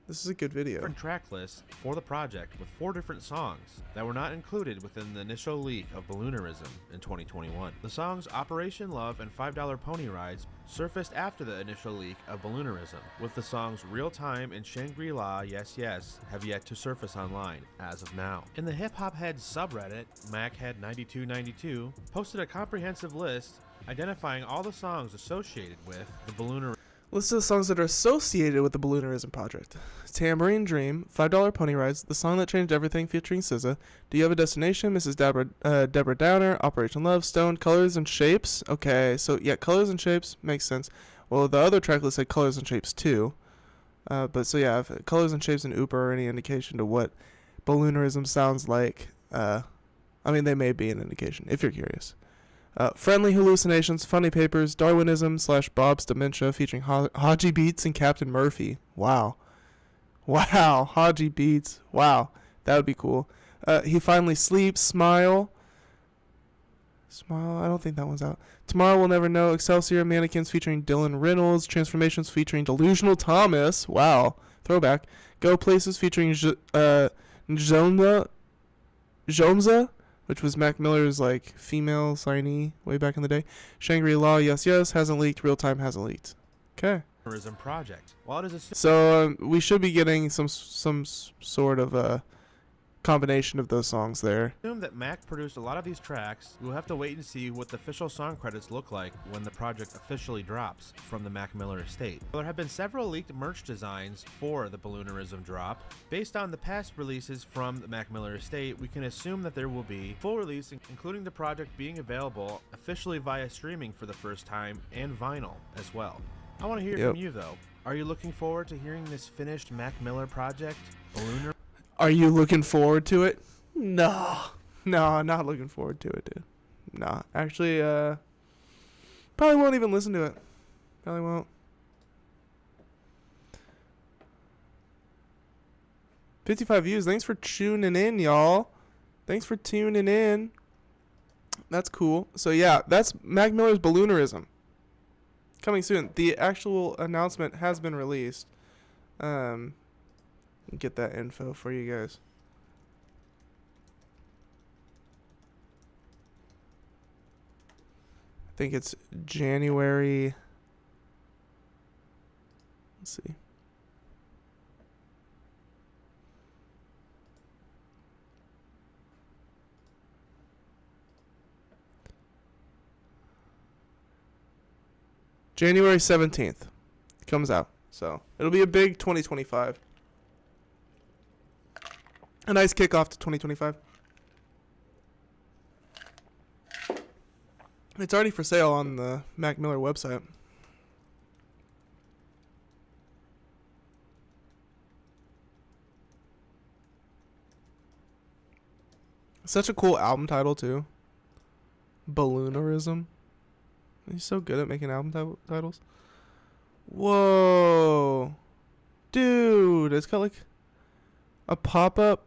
This is a good video. Different track lists for the project with 4 different songs that were not included within the initial leak of Balloonerism in 2021. The songs Operation Love and $5 Pony Rides surfaced after the initial leak of Balloonerism, with the songs Real Time and Shangri-La Yes have yet to surface online as of now. In the Hip Hop Head subreddit, MacHead9292 posted a comprehensive list identifying all the songs associated with the Balloonerism. List of the songs that are associated with the Balloonerism project. Tambourine Dream, $5 Pony Rides, The Song That Changed Everything featuring SZA, Do You Have a Destination, Mrs. Deborah Downer, Operation Love, Stone, Colors and Shapes. Okay, so yeah, Colors and Shapes makes sense. Well, the other track list said Colors and Shapes too. But so yeah, if Colors and Shapes and Ooper are any indication to what Balloonerism sounds like, I mean, they may be an indication if you're curious. Friendly Hallucinations, Funny Papers, Darwinism / Bob's Dementia featuring Haji Beats and Captain Murphy. Wow, Haji Beats. Wow, that would be cool. He Finally Sleeps, Smile. I don't think that one's out. Tomorrow We'll Never Know, Excelsior, Mannequins featuring Dylan Reynolds, Transformations featuring Delusional Thomas. Wow, throwback. Go Places featuring Jomza, which was Mac Miller's like female signee way back in the day. Shangri-La, yes, hasn't leaked. Real Time hasn't leaked. Okay. Project. While it is so we should be getting some sort of combination of those songs there. Assume that Mac produced a lot of these tracks. We'll have to wait and see what the official song credits look like when the project officially drops from the Mac Miller estate. There have been several leaked merch designs for the Balloonerism drop. Based on the past releases from the Mac Miller estate, we can assume that there will be full release, including the project being available officially via streaming for the first time and vinyl as well. I want to hear from you though. Are you looking forward to hearing this finished Mac Miller project, Balloonerism? Are you looking forward to it? No, I'm not looking forward to it, dude. No, actually, probably won't even listen to it. Probably won't. 55 views. Thanks for tuning in, y'all. Thanks for tuning in. That's cool. So yeah, that's Mac Miller's Balloonerism. Coming soon. The actual announcement has been released. Get that info for you guys. I think it's January. Let's see. January 17th comes out. So it'll be a big 2025. A nice kickoff to 2025. It's already for sale on the Mac Miller website. Such a cool album title too. Balloonerism. He's so good at making album titles. Whoa. Dude, it's got like a pop-up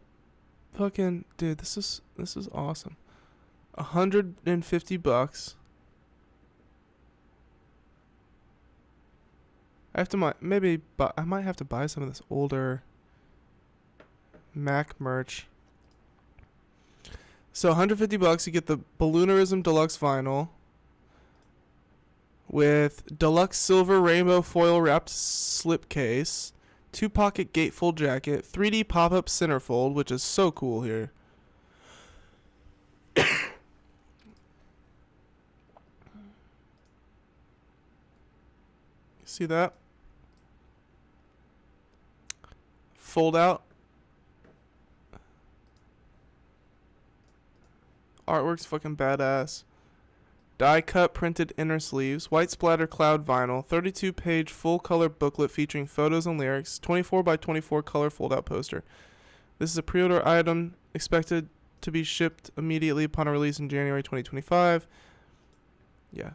fucking dude, this is awesome. $150. I have to I might have to buy some of this older Mac merch. So $150, you get the Balloonerism Deluxe vinyl with deluxe silver rainbow foil wrapped slipcase, 2-pocket gatefold jacket, 3D pop-up centerfold, which is so cool here. See that? Fold out. Artwork's fucking badass. Die cut printed inner sleeves, white splatter cloud vinyl, 32-page full color booklet featuring photos and lyrics, 24 by 24 color fold out poster. This is a pre-order item expected to be shipped immediately upon release in January 2025. Yeah.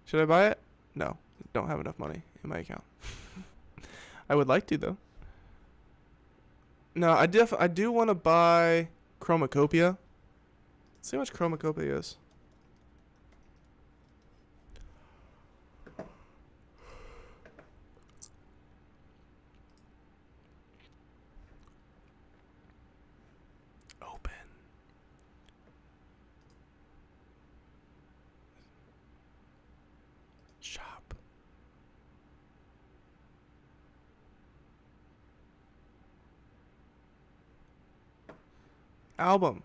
Should I buy it? No. Don't have enough money in my account. I would like to though. No, I do want to buy Chromacopia. Let's see how much Chromacopia is. Open. Shop. Album.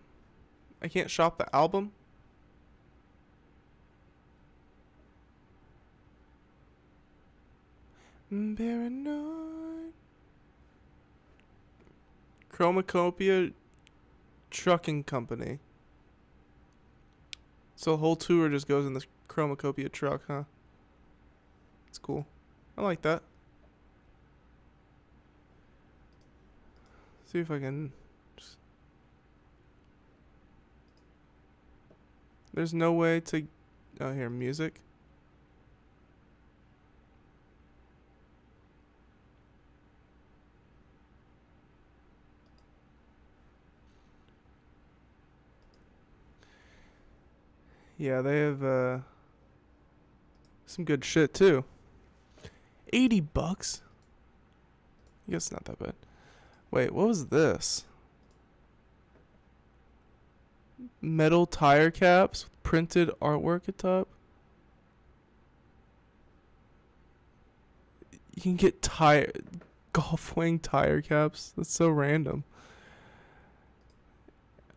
I can't shop the album. Paranoid. Chromacopia Trucking Company. So the whole tour just goes in this Chromacopia truck, huh? It's cool. I like that. See if I can... There's no way to... Oh, here, music. Yeah, they have some good shit, too. $80? I guess not that bad. Wait, what was this? Metal tire caps with printed artwork at top. You can get golf wing tire caps. That's so random.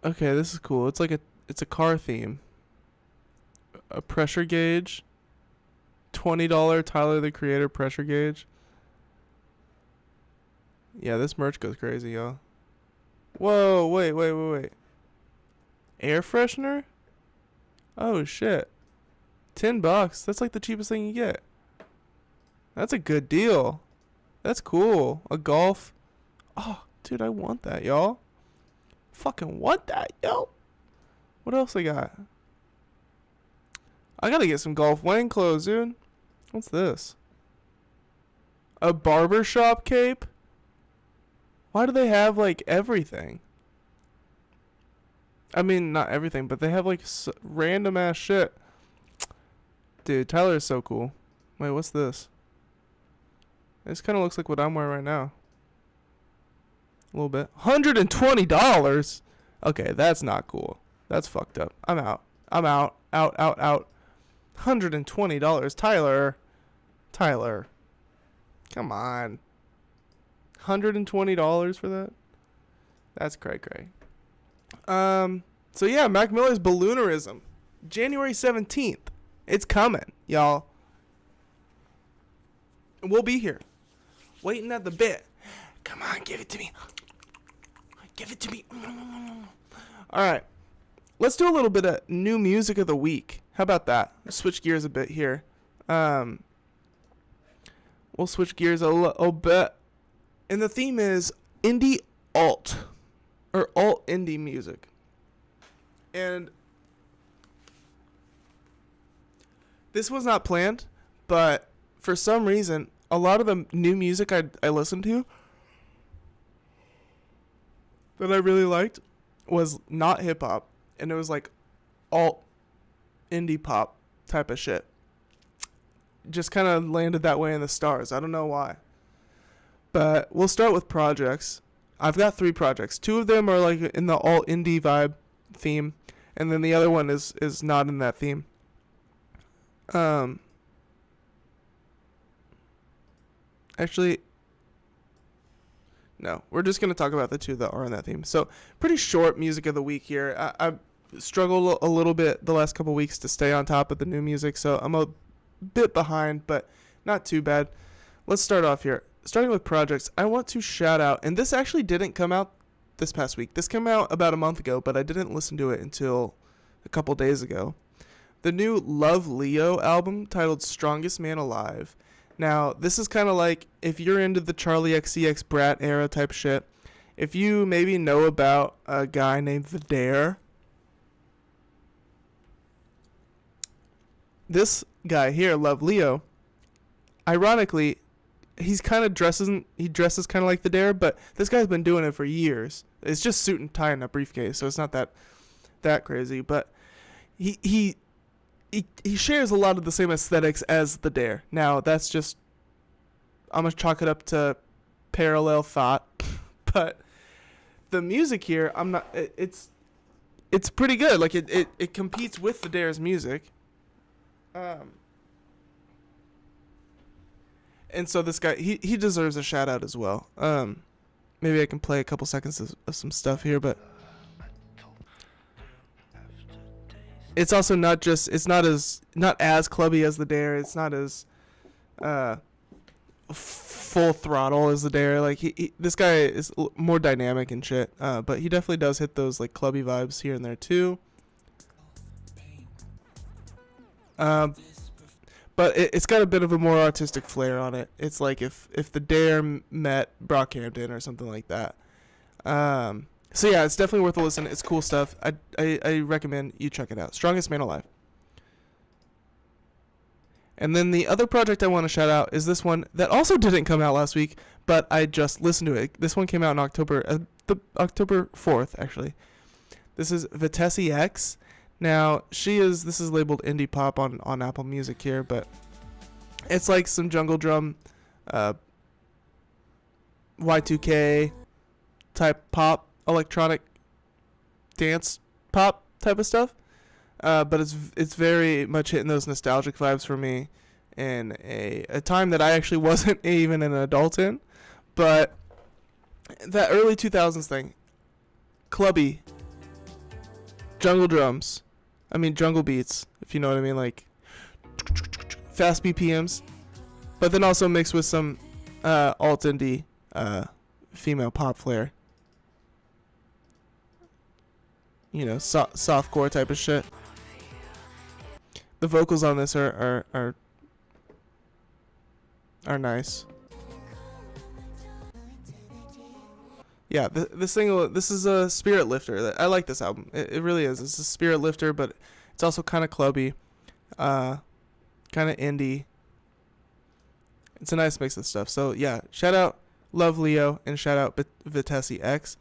Okay, this is cool. It's a car theme. A pressure gauge. $20 Tyler the Creator pressure gauge. Yeah, this merch goes crazy, y'all. Whoa, wait. Air freshener? Oh shit. $10. That's like the cheapest thing you get. That's a good deal. That's cool. A golf. Oh, dude, I want that, y'all. Fucking want that, yo. What else I got? I gotta get some golf wing clothes, dude. What's this? A barbershop cape? Why do they have like everything? I mean, not everything, but they have like random ass shit. Dude, Tyler is so cool. Wait, what's this? This kind of looks like what I'm wearing right now. A little bit. $120? Okay, that's not cool. That's fucked up. I'm out. Out. $120. Tyler. Come on. $120 for that? That's cray. So yeah, Mac Miller's Balloonerism. January 17th. It's coming, y'all. We'll be here. Waiting at the bit. Come on, give it to me. Give it to me. Alright. Let's do a little bit of new music of the week. How about that? Let's switch gears a bit here. We'll switch gears a little bit. And the theme is indie alt. Or alt indie music. And this was not planned, but for some reason, a lot of the new music I listened to that I really liked was not hip hop, and it was like alt indie pop type of shit. Just kind of landed that way in the stars. I don't know why. But we'll start with projects. I've got 3 projects. 2 of them are like in the all indie vibe theme, and then the other one is not in that theme. Actually, no. We're just going to talk about the 2 that are in that theme. So, pretty short music of the week here. I struggled a little bit the last couple weeks to stay on top of the new music, so I'm a bit behind, but not too bad. Let's start off here. Starting with projects, I want to shout out, and this actually didn't come out this past week. This came out about a month ago, but I didn't listen to it until a couple days ago. The new Love Leo album titled Strongest Man Alive. Now, this is kind of like, if you're into the Charlie XCX Brat era type shit, if you maybe know about a guy named The Dare, this guy here, Love Leo, ironically, he dresses kind of like The Dare, but this guy's been doing it for years. It's just suit and tie in a briefcase, so it's not that crazy. But he shares a lot of the same aesthetics as The Dare. Now that's just, I'm gonna chalk it up to parallel thought, but the music here, it's pretty good. Like it competes with The Dare's music. And so this guy, he deserves a shout out as well. Maybe I can play a couple seconds of some stuff here, but it's also not as clubby as The Dare. It's not as full throttle as The Dare. Like this guy is more dynamic and shit. But he definitely does hit those like clubby vibes here and there too. But it's got a bit of a more artistic flair on it. It's like if The Dare met Brockhampton or something like that. So yeah, it's definitely worth a listen. It's cool stuff. I recommend you check it out. Strongest Man Alive. And then the other project I want to shout out is this one that also didn't come out last week, but I just listened to it. This one came out in October 4th, actually. This is Vitesse X. Now, this is labeled indie pop on Apple Music here, but it's like some jungle drum, Y2K type pop, electronic dance pop type of stuff. But it's very much hitting those nostalgic vibes for me in a time that I actually wasn't even an adult in. But that early 2000s thing, clubby, jungle beats, if you know what I mean, like fast BPMs, but then also mixed with some alt indie female pop flair. You know, softcore type of shit. The vocals on this are nice. Yeah, this is a spirit lifter. I like this album. It really is. It's a spirit lifter, but it's also kind of clubby, kind of indie. It's a nice mix of stuff. So yeah, shout out Love Leo and shout out Vitesse X.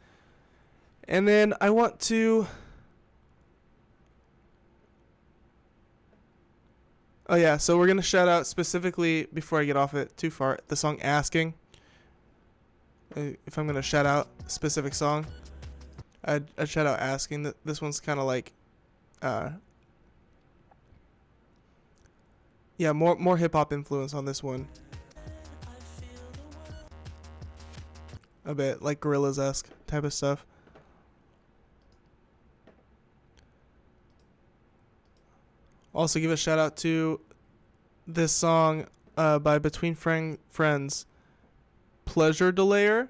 And then I want to... Oh yeah, so we're going to shout out specifically, before I get off it too far, the song Asking. If I'm going to shout out a specific song, I'd shout out Asking. This one's kind of like... yeah, more hip-hop influence on this one. A bit like Gorillaz-esque type of stuff. Also give a shout out to this song by Between Friends, Pleasure Delayer.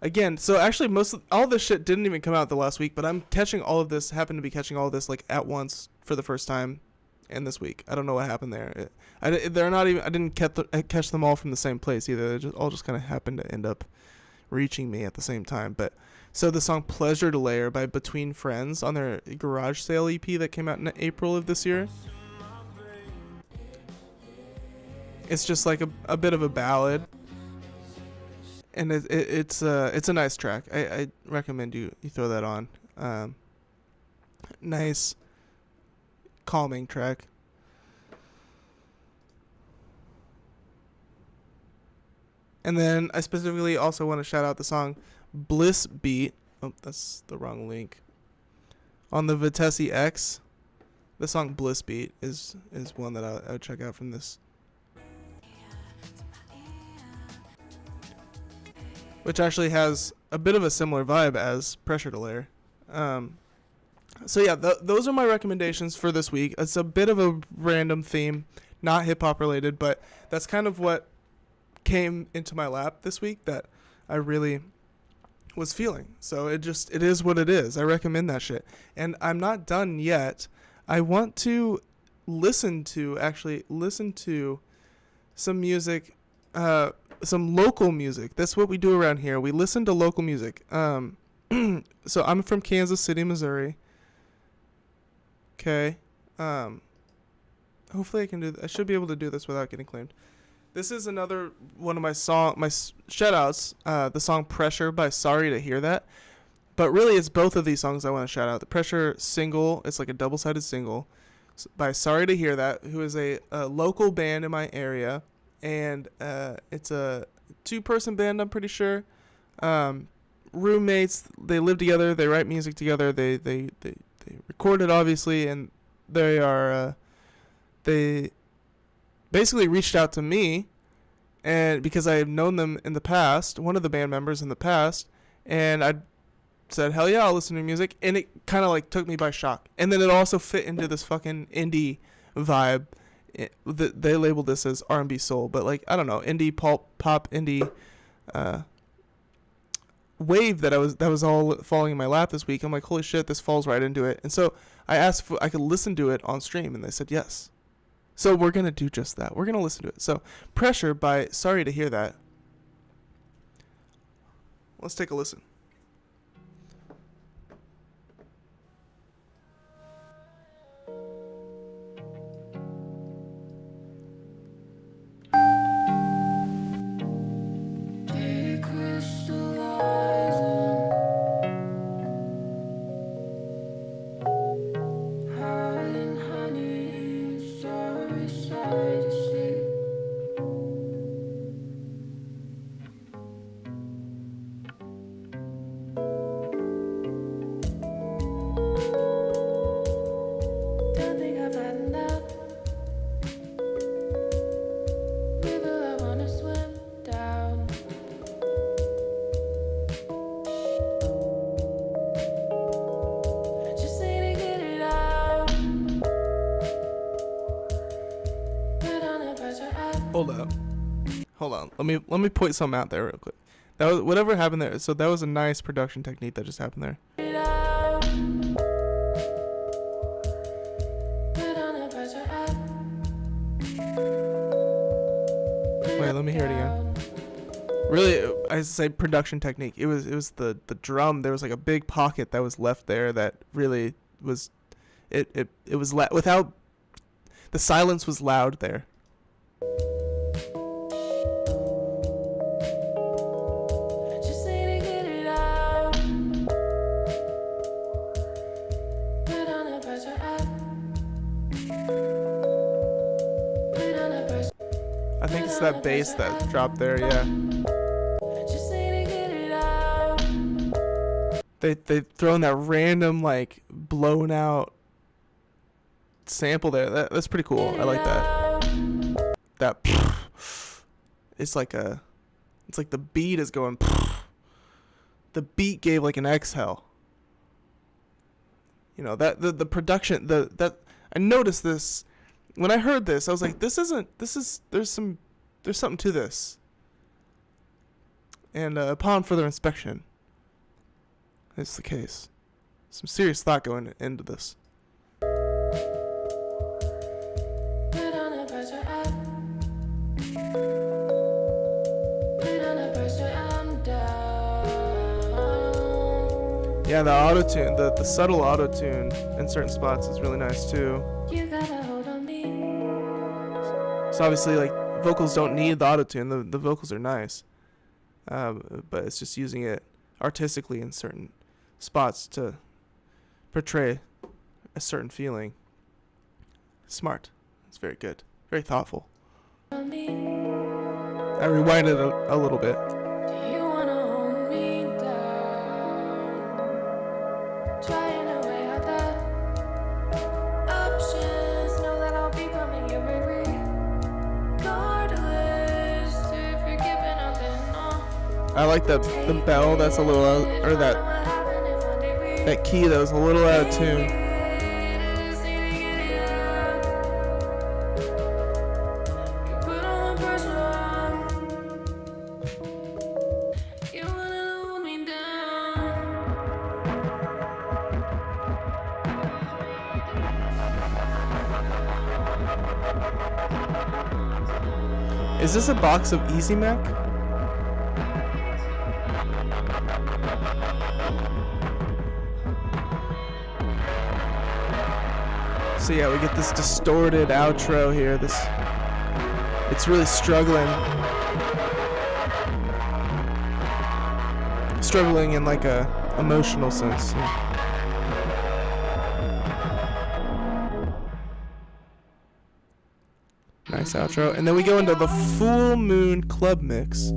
Again, so actually all this shit didn't even come out the last week, but I'm catching all of this, happen to be catching all of this like at once for the first time in this week. I don't know what happened there. I didn't catch them all from the same place either. They all just kind of happened to end up reaching me at the same time. But so the song Pleasure Delayer by Between Friends on their Garage Sale EP that came out in April of this year. It's just like a bit of a ballad, and it's a nice track. I recommend you throw that on. Nice, calming track. And then I specifically also want to shout out the song Bliss Beat. Oh, that's the wrong link. On the Vitesse X, the song Bliss Beat is one that I would check out from this. Which actually has a bit of a similar vibe as Pressure to Layer. So yeah, those are my recommendations for this week. It's a bit of a random theme, not hip-hop related, but that's kind of what came into my lap this week that I really was feeling. So it is what it is. I recommend that shit. And I'm not done yet. I want to listen to some music, some local music. That's what we do around here. We listen to local music. So I'm from Kansas City, Missouri. Okay. Hopefully I should be able to do this without getting claimed. This is another one of my shout-outs, the song Pressure by Sorry to Hear That. But really, it's both of these songs I want to shout out. The Pressure single, it's like a double-sided single by Sorry to Hear That, who is a local band in my area. And it's a 2-person band, I'm pretty sure. Roommates, they live together, they write music together, they record it, obviously, and they basically reached out to me, and because I have known them in the past, one of the band members in the past, and I said, hell yeah, I'll listen to your music, and it kind of like took me by shock. And then it also fit into this fucking indie vibe. They labeled this as R&B soul, but like, I don't know, indie pop indie wave that was all falling in my lap this week. I'm like, holy shit, this falls right into it. And so I asked if I could listen to it on stream, and they said yes. So we're going to do just that. We're going to listen to it. So Pressure by Sorry to Hear That. Let's take a listen. Hold on. Let me point something out there real quick. That was whatever happened there. So that was a nice production technique that just happened there. Wait, let me hear it again. Really, I say production technique. It was the drum. There was like a big pocket that was left there that really was it was without the silence was loud there. I think it's that bass that dropped there, yeah. They throw in that random like blown out sample there. That's pretty cool. I like that. That it's like the beat is going. The beat gave like an exhale. You know, that the production that I noticed this when I heard this. I was like, there's something to this. And upon further inspection, it's the case. Some serious thought going into this. Yeah, the auto-tune, the subtle auto-tune in certain spots is really nice too. So obviously, like, vocals don't need the auto-tune. The vocals are nice. But it's just using it artistically in certain spots to portray a certain feeling. Smart. It's very good. Very thoughtful. I rewinded a little bit. I like the bell that's a little out, or that key that was a little out of tune. Is this a box of Easy Mac? So yeah, we get this distorted outro here. It's really struggling in like a emotional sense. Nice outro, and then we go into the Full Moon Club Mix.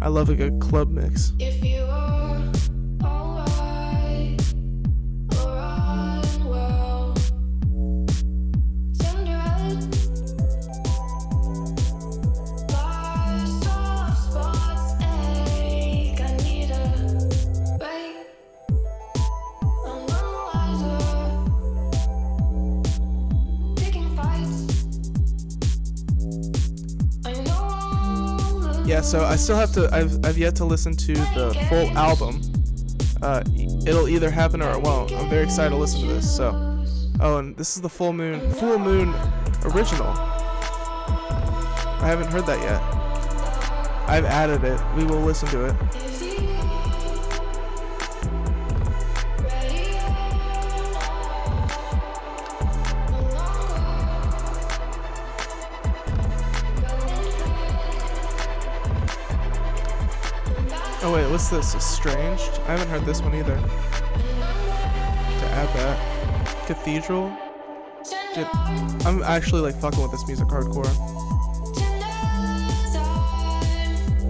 I love a good club mix. If you are alright or unwell, tender my soft spots ache. I need a break. I'm none the wiser, picking fights. I know. Yeah, so I still have to. I've yet to listen to the full album. It'll either happen or it won't. I'm very excited to listen to this. So, oh, and this is the Full Moon original. I haven't heard that yet. I've added it. We will listen to it. Oh wait, what's this? Estranged? I haven't heard this one either. To add that. Cathedral? Dude, I'm actually like fucking with this music hardcore.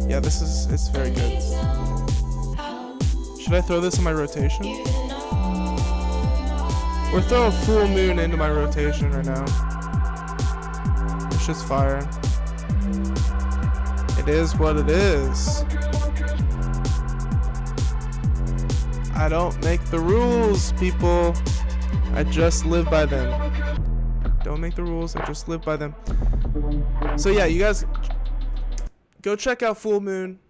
Yeah, it's very good. Should I throw this in my rotation? We're throwing Full Moon into my rotation right now. It's just fire. It is what it is. I don't make the rules, people. I just live by them. Don't make the rules, I just live by them. So yeah, you guys go check out Full Moon.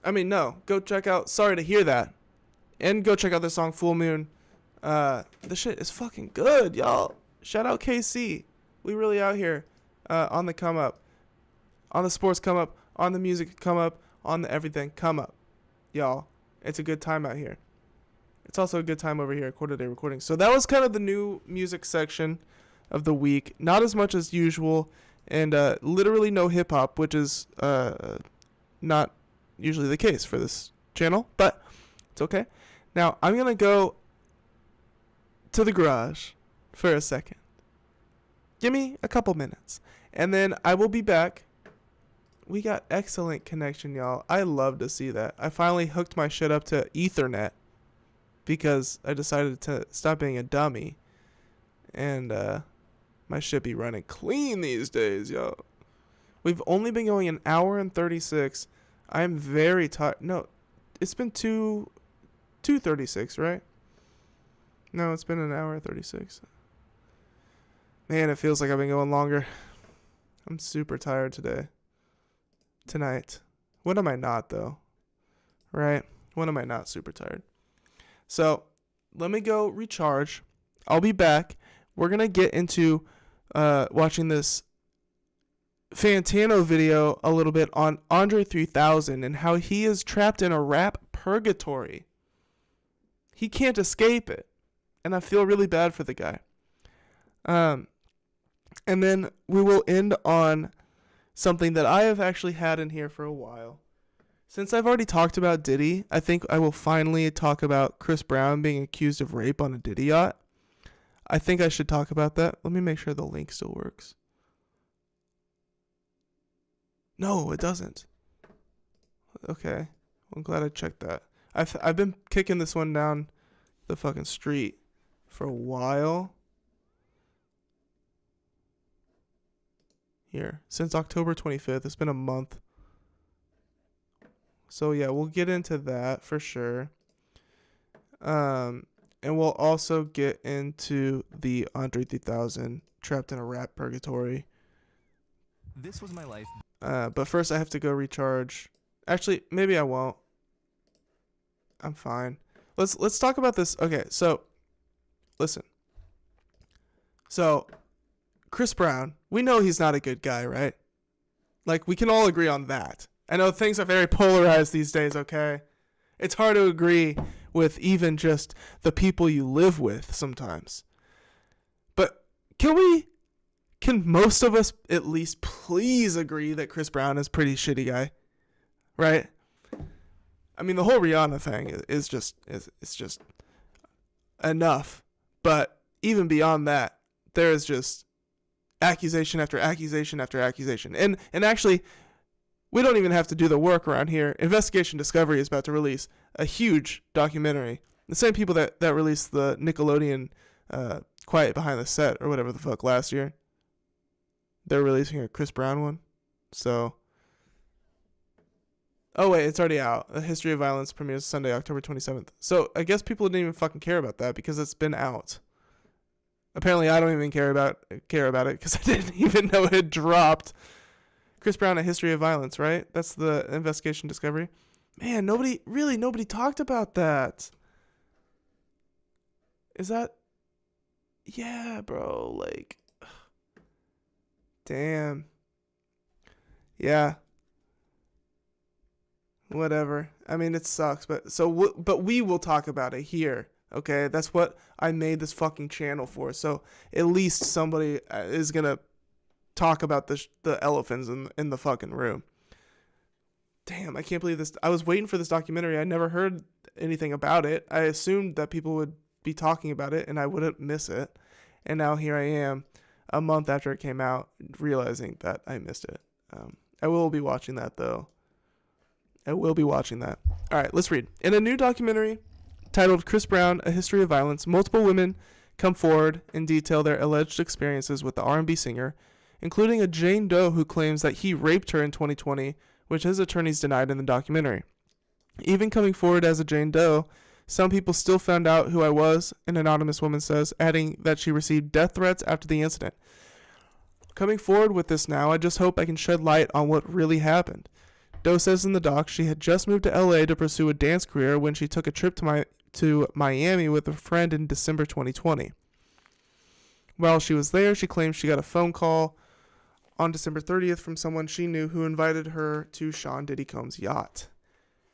Go check out Sorry to Hear That. And go check out the song Full Moon. This shit is fucking good, y'all. Shout out KC. We really out here on the come up. On the sports come up. On the music come up. On the everything come up. Y'all, it's a good time out here. It's also a good time over here at Quarter Day Recording. So that was kind of the new music section of the week. Not as much as usual. And literally no hip-hop, which is not usually the case for this channel. But it's okay. Now, I'm going to go to the garage for a second. Give me a couple minutes. And then I will be back. We got excellent connection, y'all. I love to see that. I finally hooked my shit up to Ethernet. Because I decided to stop being a dummy. And my shit be running clean these days, yo. We've only been going an hour and 36. I am very tired. No, it's been 2:36, right? No, it's been an hour and 36. Man, it feels like I've been going longer. I'm super tired tonight. When am I not, though? Right? When am I not super tired? So, let me go recharge. I'll be back. We're going to get into watching this Fantano video a little bit on André 3000 and how he is trapped in a rap purgatory. He can't escape it. And I feel really bad for the guy. And then we will end on something that I have actually had in here for a while. Since I've already talked about Diddy, I think I will finally talk about Chris Brown being accused of rape on a Diddy yacht. I think I should talk about that. Let me make sure the link still works. No, it doesn't. Okay. I'm glad I checked that. I've been kicking this one down the fucking street for a while. Here. Since October 25th. It's been a month. So yeah, we'll get into that for sure. And we'll also get into the Andre 3000 trapped in a rap purgatory. This was my life. But first I have to go recharge. Actually, maybe I won't. I'm fine. Let's talk about this. Okay, so listen. So Chris Brown, we know he's not a good guy, right? Like, we can all agree on that. I know things are very polarized these days, okay? It's hard to agree with even just the people you live with sometimes. But can most of us at least please agree that Chris Brown is a pretty shitty guy? Right? I mean, the whole Rihanna thing is just enough. But even beyond that, there is just accusation after accusation after accusation. And actually, we don't even have to do the work around here. Investigation Discovery is about to release a huge documentary. The same people that released the Nickelodeon Quiet Behind the Set or whatever the fuck last year. They're releasing a Chris Brown one. So. Oh, wait, it's already out. A History of Violence premieres Sunday, October 27th. So I guess people didn't even fucking care about that because it's been out. Apparently, I don't even care about it because I didn't even know it had dropped. Chris Brown, A History of Violence, right? That's the Investigation Discovery. Man, nobody talked about that. Is that? Yeah, bro. Like, damn. Yeah. Whatever. I mean, it sucks, but we will talk about it here. Okay, that's what I made this fucking channel for. So at least somebody is gonna talk about the elephants in the fucking room. Damn, I can't believe this. I was waiting for this documentary. I never heard anything about it. I assumed that people would be talking about it and I wouldn't miss it. And now here I am, a month after it came out, realizing that I missed it. I will be watching that though. I will be watching that. All right, let's read. In a new documentary titled Chris Brown, A History of Violence, multiple women come forward and detail their alleged experiences with the R&B singer, including a Jane Doe who claims that he raped her in 2020, which his attorneys denied in the documentary. Even coming forward as a Jane Doe, some people still found out who I was, an anonymous woman says, adding that she received death threats after the incident. Coming forward with this now, I just hope I can shed light on what really happened. Doe says in the doc she had just moved to LA to pursue a dance career when she took a trip to Miami with a friend in December 2020. While she was there, she claims she got a phone call on December 30th from someone she knew who invited her to Sean Diddy Combs' yacht.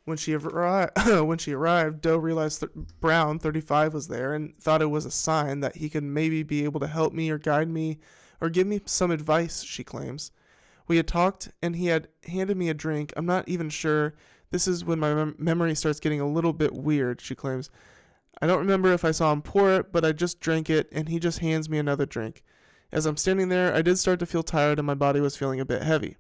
When she arrived, Doe realized Brown, 35, was there and thought it was a sign that he could maybe be able to help me or guide me or give me some advice, she claims. We had talked and he had handed me a drink. I'm not even sure. This is when my memory starts getting a little bit weird, she claims. I don't remember if I saw him pour it, but I just drank it and he just hands me another drink. As I'm standing there, I did start to feel tired and my body was feeling a bit heavy.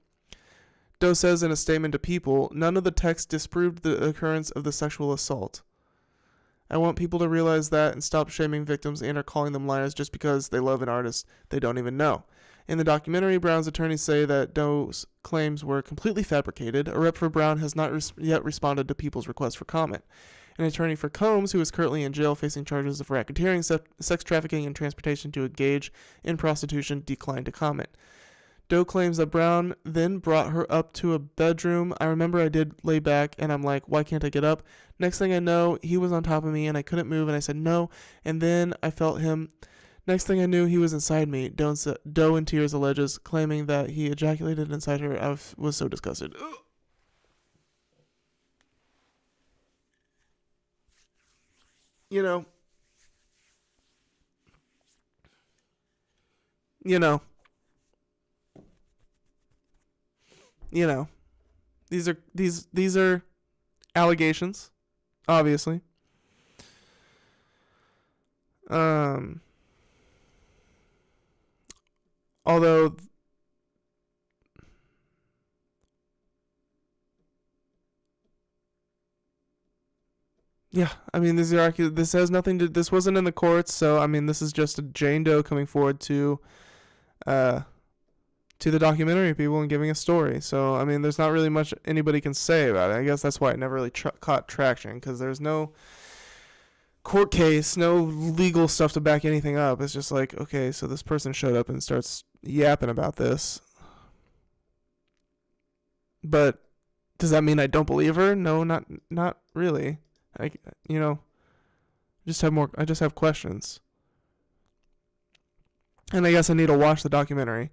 Doe says in a statement to People, none of the text disproved the occurrence of the sexual assault. I want people to realize that and stop shaming victims and or calling them liars just because they love an artist they don't even know. In the documentary, Brown's attorneys say that Doe's claims were completely fabricated. A rep for Brown has not yet responded to People's request for comment. An attorney for Combs, who is currently in jail facing charges of racketeering, sex trafficking, and transportation to engage in prostitution, declined to comment. Doe claims that Brown then brought her up to a bedroom. I remember I did lay back, and I'm like, why can't I get up? Next thing I know, he was on top of me, and I couldn't move, and I said no, and then I felt him. Next thing I knew, he was inside me. Doe in tears alleges, claiming that he ejaculated inside her. I was so disgusted. Ugh. You know, you know, these are allegations, obviously. Although yeah, I mean, this has nothing to. This wasn't in the courts, so I mean, this is just a Jane Doe coming forward to the documentary people and giving a story. So I mean, there's not really much anybody can say about it. I guess that's why it never really caught traction, because there's no court case, no legal stuff to back anything up. It's just like, okay, so this person showed up and starts yapping about this, but does that mean I don't believe her? No, not really. I just have questions. And I guess I need to watch the documentary.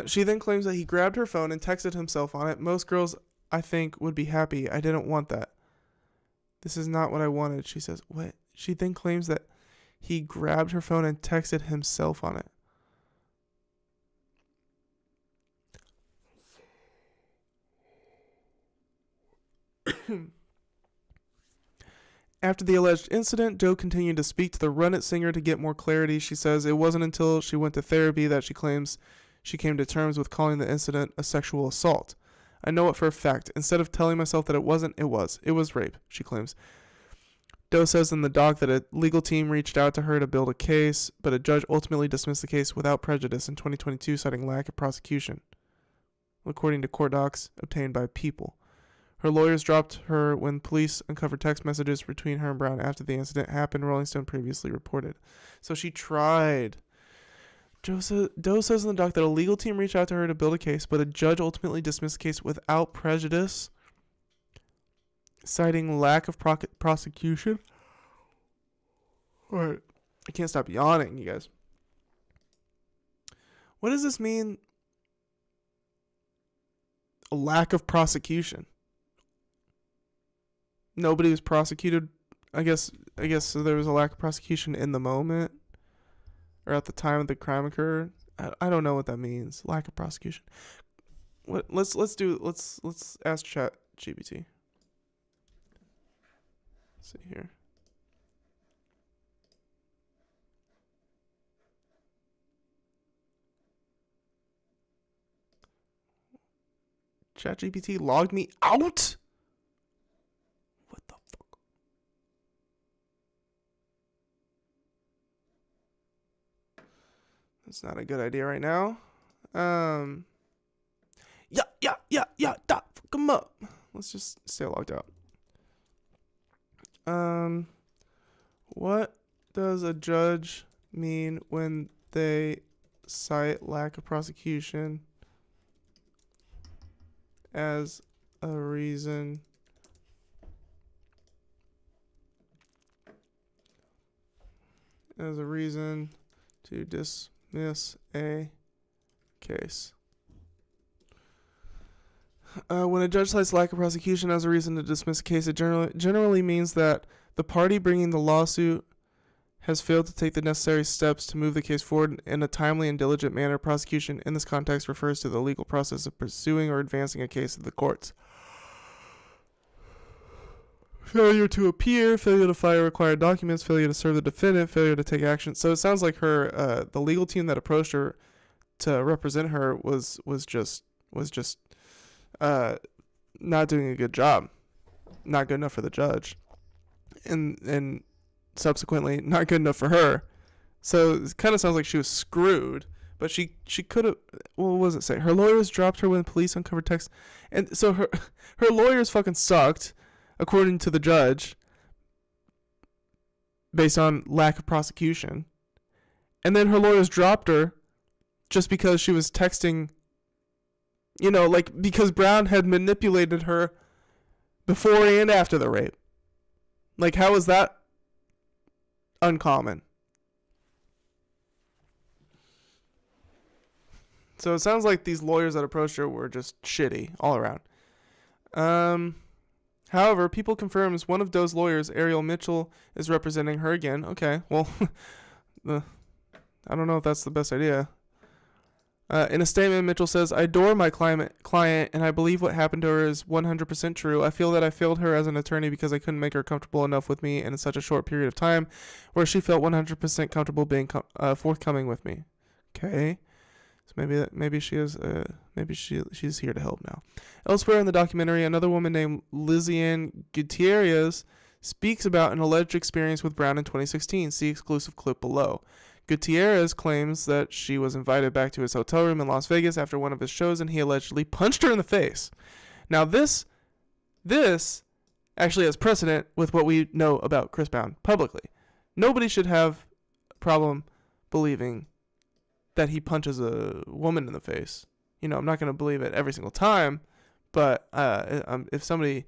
She then claims that he grabbed her phone and texted himself on it. Most girls, I think, would be happy. I didn't want that. This is not what I wanted, she says. What? She then claims that he grabbed her phone and texted himself on it. After the alleged incident, Doe continued to speak to the Run It singer to get more clarity. She says it wasn't until she went to therapy that she claims she came to terms with calling the incident a sexual assault. I know it for a fact. Instead of telling myself that it wasn't, it was. It was rape, she claims. Doe says in the doc that a legal team reached out to her to build a case, but a judge ultimately dismissed the case without prejudice in 2022, citing lack of prosecution, according to court docs obtained by People. Her lawyers dropped her when police uncovered text messages between her and Brown after the incident happened, Rolling Stone previously reported. So she tried. Doe says in the doc that a legal team reached out to her to build a case, but a judge ultimately dismissed the case without prejudice, citing lack of prosecution. Alright. I can't stop yawning, you guys. What does this mean? A lack of prosecution. Nobody was prosecuted. I guess so there was a lack of prosecution in the moment or at the time the crime occurred. I don't know what that means. Lack of prosecution. Let's ask Chat GPT. Let's see here. Chat GPT logged me out? What the fuck? That's not a good idea right now. Fuck 'em up. Let's just stay logged out. What does a judge mean when they cite lack of prosecution as a reason to dismiss a case? When a judge cites lack of prosecution as a reason to dismiss a case, it generally means that the party bringing the lawsuit has failed to take the necessary steps to move the case forward in a timely and diligent manner. Prosecution in this context refers to the legal process of pursuing or advancing a case to the courts. Failure to appear, failure to file required documents, failure to serve the defendant, failure to take action. So it sounds like her, the legal team that approached her to represent her was just not doing a good job, not good enough for the judge, and subsequently not good enough for her. So it kind of sounds like she was screwed, but she could have. Well, what does it say? Her lawyers dropped her when police uncovered text, and so her lawyers fucking sucked, according to the judge, based on lack of prosecution, and then her lawyers dropped her just because she was texting. You know, like, because Brown had manipulated her before and after the rape. Like, how is that uncommon? So it sounds like these lawyers that approached her were just shitty all around. However, People confirms one of Doe's lawyers, Ariel Mitchell, is representing her again. Okay, well, I don't know if that's the best idea. In a statement, Mitchell says, I adore my client, and I believe what happened to her is 100% true. I feel that I failed her as an attorney because I couldn't make her comfortable enough with me in such a short period of time where she felt 100% comfortable being forthcoming with me. Okay. So maybe she is she's here to help now. Elsewhere in the documentary, another woman named Lizianne Gutierrez speaks about an alleged experience with Brown in 2016. See exclusive clip below. Gutierrez claims that she was invited back to his hotel room in Las Vegas after one of his shows, and he allegedly punched her in the face. Now this actually has precedent with what we know about Chris Brown publicly. Nobody should have a problem believing that he punches a woman in the face. You know, I'm not going to believe it every single time, but if somebody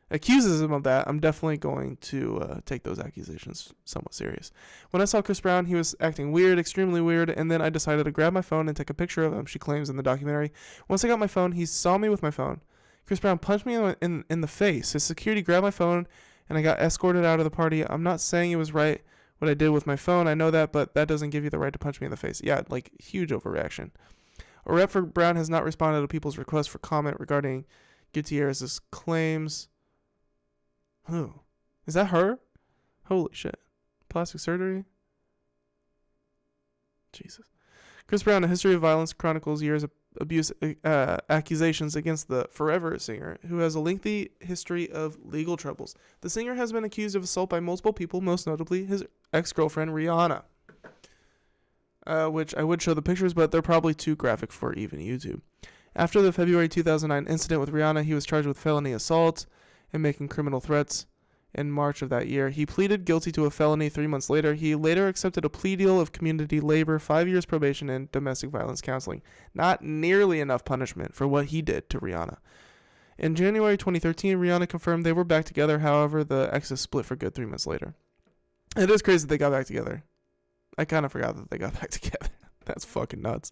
accuses him of that, I'm definitely going to take those accusations somewhat serious. When I saw Chris Brown, he was acting weird, extremely weird, and then I decided to grab my phone and take a picture of him, she claims in the documentary. Once I got my phone, he saw me with my phone. Chris Brown punched me in the face. His security grabbed my phone, and I got escorted out of the party. I'm not saying it was right what I did with my phone. I know that, but that doesn't give you the right to punch me in the face. Yeah, like, huge overreaction. A rep for Brown has not responded to people's requests for comment regarding Gutierrez's claims. Who? Is that her? Holy shit. Plastic surgery? Jesus. Chris Brown, A History of Violence, chronicles years of abuse accusations against the Forever singer, who has a lengthy history of legal troubles. The singer has been accused of assault by multiple people, most notably his ex-girlfriend, Rihanna. Which I would show the pictures, but they're probably too graphic for even YouTube. After the February 2009 incident with Rihanna, he was charged with felony assault and making criminal threats. In March of that year, he pleaded guilty to a felony 3 months later. He later accepted a plea deal of community labor, 5 years probation, and domestic violence counseling. Not nearly enough punishment for what he did to Rihanna. In January 2013, Rihanna confirmed they were back together. However, the exes split for good 3 months later. It is crazy that they got back together. I kind of forgot that they got back together. That's fucking nuts.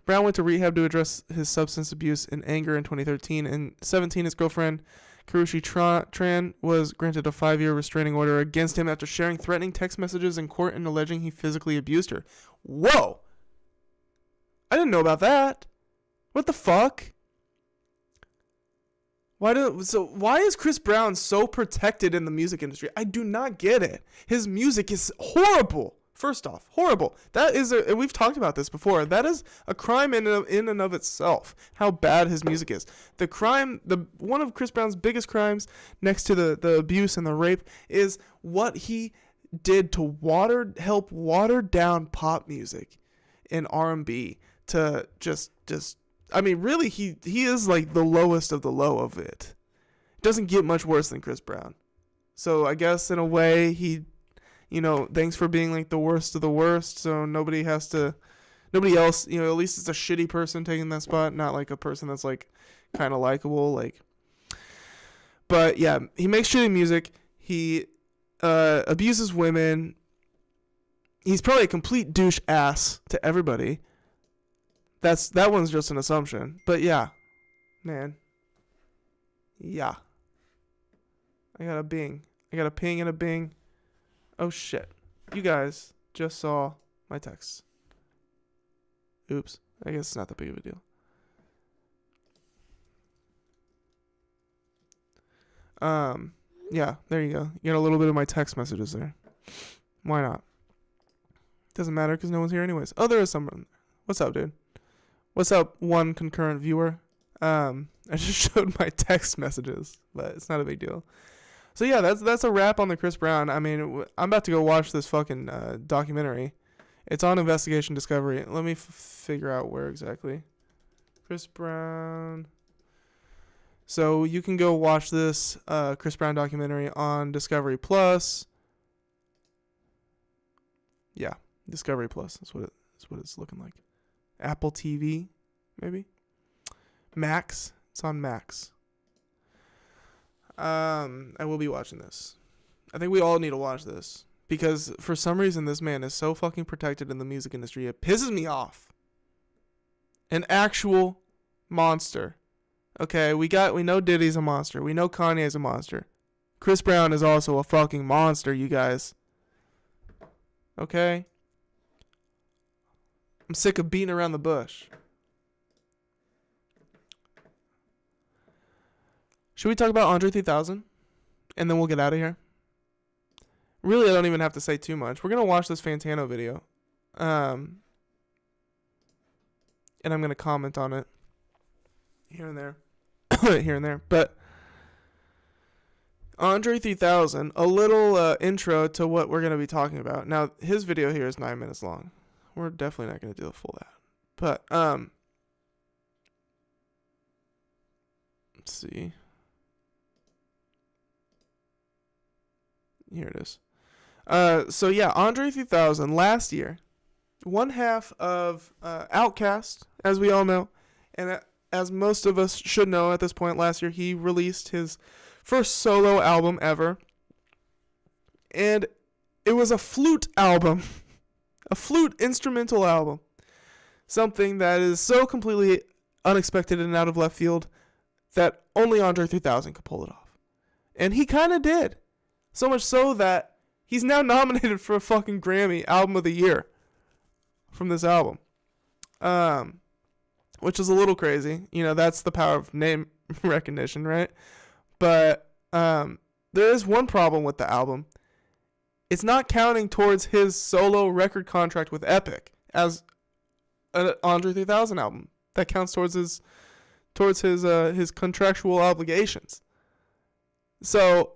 Brown went to rehab to address his substance abuse and anger in 2013. In 2017, his girlfriend, Karushi Tran, was granted a 5-year restraining order against him after sharing threatening text messages in court and alleging he physically abused her. Whoa! I didn't know about that. What the fuck? Why is Chris Brown so protected in the music industry? I do not get it. His music is horrible. First off, horrible. That is and we've talked about this before. That is a crime in and of itself. How bad his music is. One of Chris Brown's biggest crimes, next to the abuse and the rape, is what he did to help water down pop music and R&B to just. I mean, really, he is like the lowest of the low of it. It doesn't get much worse than Chris Brown. So I guess in a way he. Thanks for being like the worst of the worst. So nobody else, at least it's a shitty person taking that spot, not like a person that's like kind of likable. But yeah, he makes shitty music. He abuses women. He's probably a complete douche ass to everybody. That one's just an assumption. But yeah, man. Yeah. I got a ping and a bing. Oh shit. You guys just saw my text. Oops. I guess it's not that big of a deal. Yeah, there you go. You got a little bit of my text messages there. Why not? Doesn't matter because no one's here anyways. Oh, there is someone. What's up, dude? What's up, one concurrent viewer? I just showed my text messages, but it's not a big deal. So yeah, that's a wrap on the Chris Brown. I mean, I'm about to go watch this fucking documentary. It's on Investigation Discovery. Let me figure out where exactly. Chris Brown. So you can go watch this Chris Brown documentary on Discovery Plus. Yeah, Discovery Plus. That's what it's looking like. Apple TV, maybe. Max. It's on Max. I will be watching this. I think we all need to watch this because for some reason this man is so fucking protected in the music industry. It pisses me off. An actual monster. Okay, we know Diddy's a monster. We know Kanye's a monster. Chris Brown is also a fucking monster, you guys. Okay? I'm sick of beating around the bush. Should we talk about Andre 3000? And then we'll get out of here. Really, I don't even have to say too much. We're going to watch this Fantano video. And I'm going to comment on it here and there. Here and there. But Andre 3000, a little intro to what we're going to be talking about. Now, his video here is 9 minutes long. We're definitely not going to do the full that. But, let's see. Here it is. So yeah, Andre 3000 last year, one half of Outkast, as we all know, and as most of us should know at this point, last year he released his first solo album ever, and it was a flute album, a flute instrumental album, something that is so completely unexpected and out of left field that only Andre 3000 could pull it off, and he kind of did. So much so that he's now nominated for a fucking Grammy Album of the Year from this album. Which is a little crazy. You know, that's the power of name recognition, right? But there is one problem with the album. It's not counting towards his solo record contract with Epic as an Andre 3000 album. That counts towards his contractual obligations. So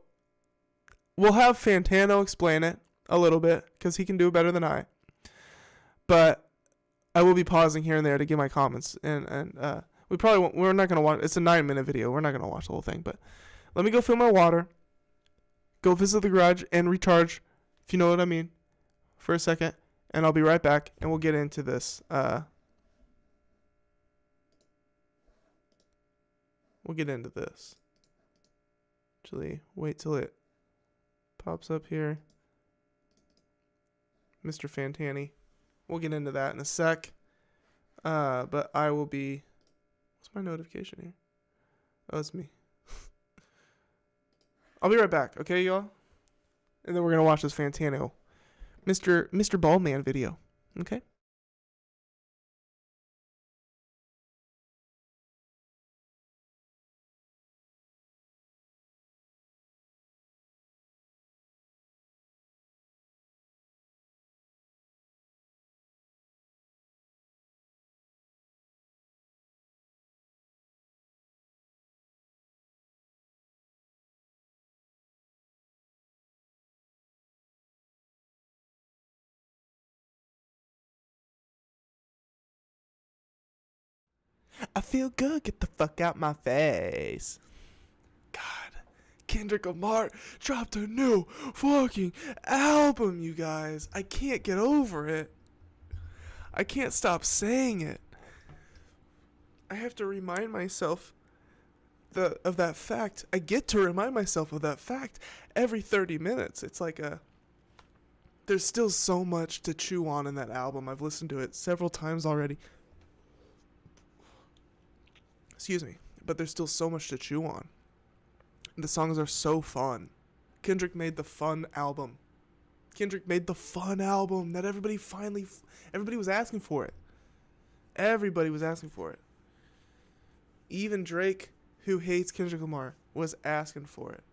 we'll have Fantano explain it a little bit because he can do it better than I. But I will be pausing here and there to give my comments, and we probably won't, we're not gonna watch. It's a 9-minute video. We're not gonna watch the whole thing. But let me go fill my water, go visit the garage, and recharge, if you know what I mean, for a second, and I'll be right back, and we'll get into this. We'll get into this. Actually, wait till it pops up here. Mr. Fantani. We'll get into that in a sec. But I will be... What's my notification here? Oh, it's me. I'll be right back, okay, y'all? And then we're going to watch this Fantano Mr. Baldman video, okay? I feel good. Get the fuck out my face. God. Kendrick Lamar dropped a new fucking album, you guys. I can't get over it. I can't stop saying it. I have to remind myself of that fact. I get to remind myself of that fact every 30 minutes. It's like there's still so much to chew on in that album. I've listened to it several times already. Excuse me. But there's still so much to chew on. The songs are so fun. Kendrick made the fun album. Kendrick made the fun album that everybody was asking for it. Everybody was asking for it. Even Drake, who hates Kendrick Lamar, was asking for it.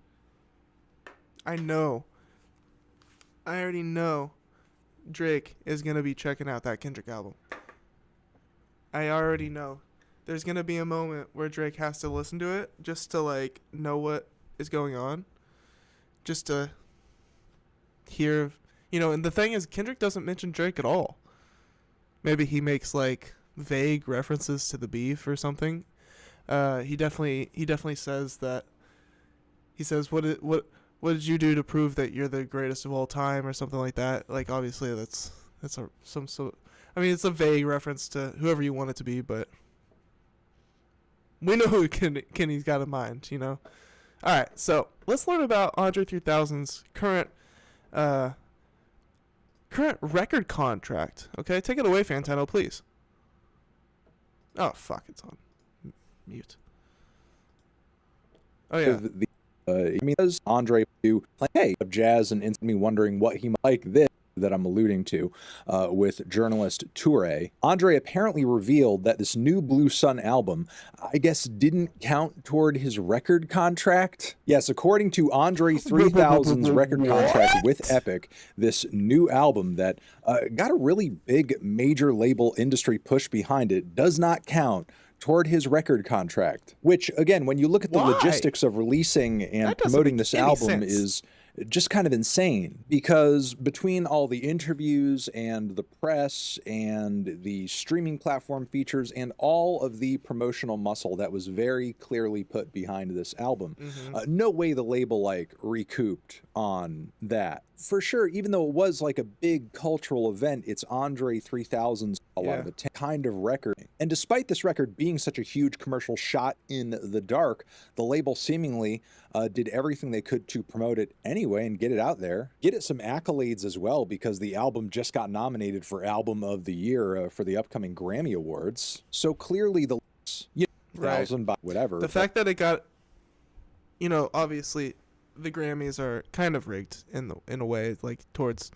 I know. I already know Drake is going to be checking out that Kendrick album. I already know. There's going to be a moment where Drake has to listen to it just to, like, know what is going on. Just to hear, you know, and the thing is, Kendrick doesn't mention Drake at all. Maybe he makes, like, vague references to the beef or something. He definitely says that, he says, what did you do to prove that you're the greatest of all time or something like that? Like, obviously it's a vague reference to whoever you want it to be, but we know who Kenny's got in mind, you know? All right, so let's learn about Andre 3000's current record contract. Okay, take it away, Fantano, please. Oh, fuck, it's on mute. Oh, yeah. I mean, does Andre do play of jazz and instantly wondering what he might like this? that I'm alluding to with journalist Toure, André apparently revealed that this new Blue Sun album, I guess, didn't count toward his record contract. Yes, according to André 3000's record contract with Epic, this new album that got a really big major label industry push behind it does not count toward his record contract. Which, again, when you look at the logistics of releasing and promoting this album is just kind of insane, because between all the interviews and the press and the streaming platform features and all of the promotional muscle that was very clearly put behind this album, no way the label like recouped on that. For sure, even though it was like a big cultural event, it's Andre 3000's a lot of the kind of record. And despite this record being such a huge commercial shot in the dark, the label seemingly did everything they could to promote it anyway and get it out there. Get it some accolades as well, because the album just got nominated for Album of the Year for the upcoming Grammy Awards. So clearly the thousand by whatever. The fact that it got, obviously the Grammys are kind of rigged in a way, like towards